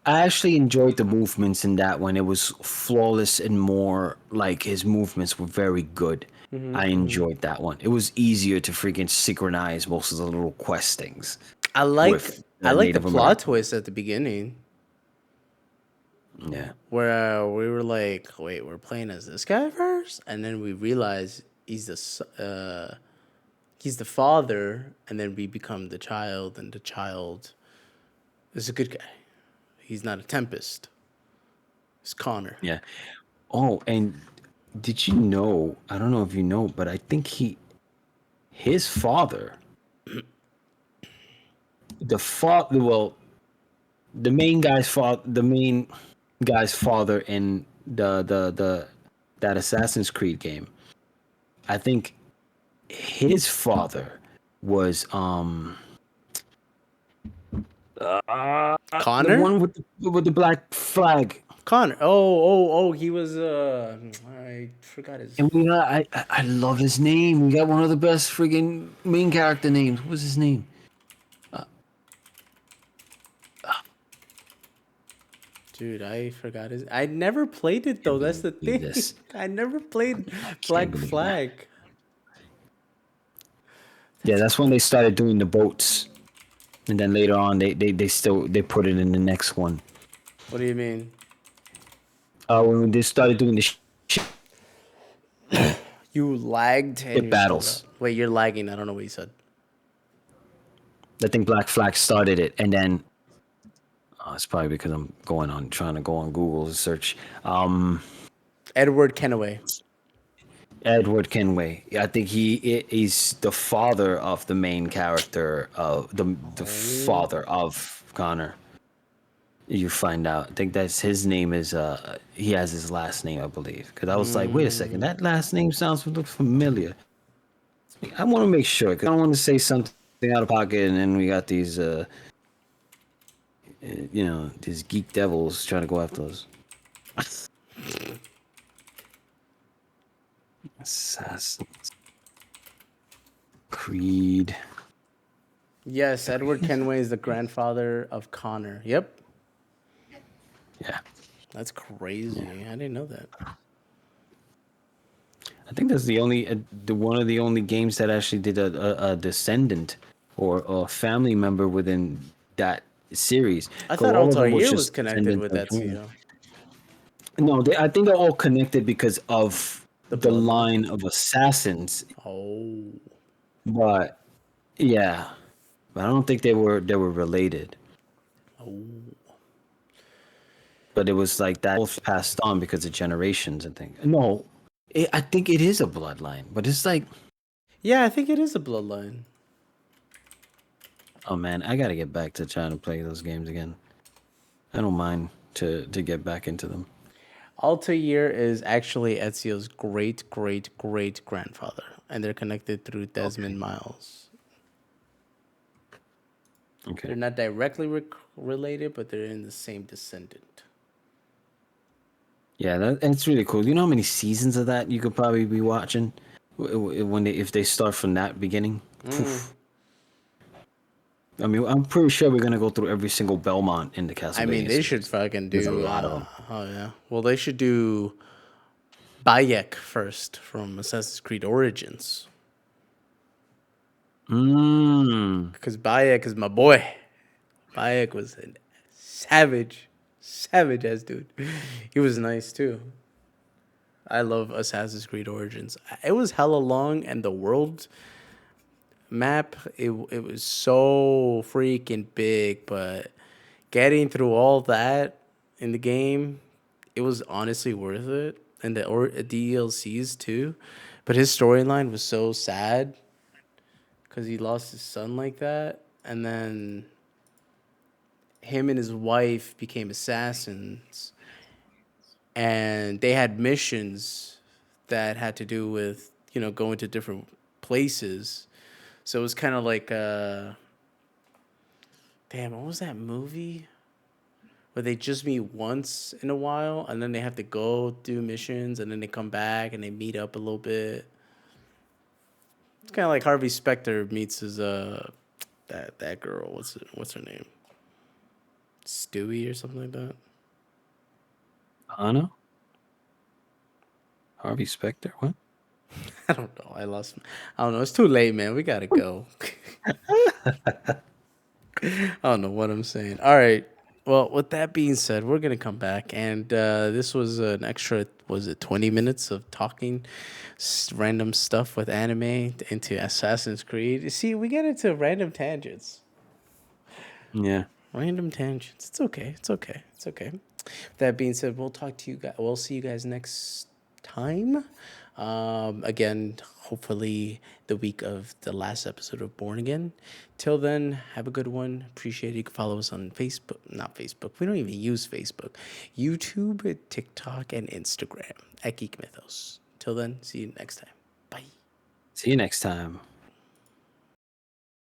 I actually enjoyed the movements in that one. It was flawless and more like his movements were very good. I enjoyed that one. It was easier to freaking synchronize most of the little quest things with I the like the Native plot American. twist at the beginning Yeah. where we were like, wait, we're playing as this guy first, and then we realize he's the father, and then we become the child, and the child is a good guy. He's not a Tempest. It's Connor. Yeah. Oh, and did you know? I don't know if you know, but I think his father, the father, well, the main guy's father in the that Assassin's Creed game. I think his father was the Connor? one with the black flag. Connor. Oh, he was I forgot his. And I love his name. We got one of the best friggin' main character names. What was his name? Dude, I forgot his. I never played it though. That's the Believe thing. this. I never played I can't Black believe that. Flag. Yeah, that's when they started doing the boats, and then later on they put it in the next one. What do you mean? When they started doing the You lagged and ship you're still there. battles. Wait, you're lagging. I don't know what you said. I think Black Flag started it, and then it's probably because I'm trying to go on Google to search. Edward Kenway. Edward Kenway. I think he's the father of the main character of the father of Connor. You find out. I think that's his name is he has his last name, I believe. Because I was like, wait a second, that last name sounds look familiar. I want to make sure because I don't want to say something out of pocket, and then we got these these geek devils trying to go after us. Assassin's Creed. Yes, Edward Kenway is the grandfather of Connor. Yep. Yeah. That's crazy. I didn't know that. I think that's the one of the only games that actually did a descendant or a family member within that series. I 'Cause thought all of them Altair was just connected descendants with of Cain. Ezio. No, I think they're all connected because of The the bloodline. line of assassins, Oh. but yeah, but I don't think they were related. Oh. But it was like that both passed on because of generations and things. No, I think it is a bloodline, but it's like, Yeah, I think it is a bloodline. oh man, I gotta get back to trying to play those games again. I don't mind to get back into them. Altair is actually Ezio's great great great grandfather, and they're connected through Okay, Desmond Miles. okay. They're not directly related, but they're in the same descendant. Yeah, that's really cool. You know how many seasons of that you could probably be watching when if they start from that beginning? Mm. Poof. I mean, I'm pretty sure we're gonna go through every single Belmont in the I mean, Castlevania they should series. fucking There's a do. lot of them. Oh yeah. Well, they should do Bayek first from Assassin's Creed Origins, Mm. because Bayek is my boy. Bayek was a savage, savage ass dude. He was nice too. I love Assassin's Creed Origins. It was hella long, and the world map it was so freaking big, but getting through all that in the game, it was honestly worth it. And the DLCs too, but his storyline was so sad because he lost his son like that, and then him and his wife became assassins, and they had missions that had to do with going to different places. So it was kind of like damn, what was that movie where they just meet once in a while and then they have to go do missions and then they come back and they meet up a little bit. It's kind of like Harvey Specter meets his that girl. What's her name? Stewie or something like that. Anna? Harvey Specter? What? I don't know. I don't know. It's too late, man. We gotta go. I don't know what I'm saying. All right. Well, with that being said, we're gonna come back, and this was an extra. Was it 20 minutes of talking random stuff with anime into Assassin's Creed? See, we get into random tangents. Yeah. Random tangents. It's okay. It's okay. It's okay. That being said, we'll talk to you guys. We'll see you guys next time. Again, hopefully the week of the last episode of Born Again. Till then, have a good one. Appreciate it. You can follow us on Facebook. Not Facebook. We don't even use Facebook. YouTube, TikTok, and Instagram at Geek Mythos. Till then, see you next time. Bye. See you next time.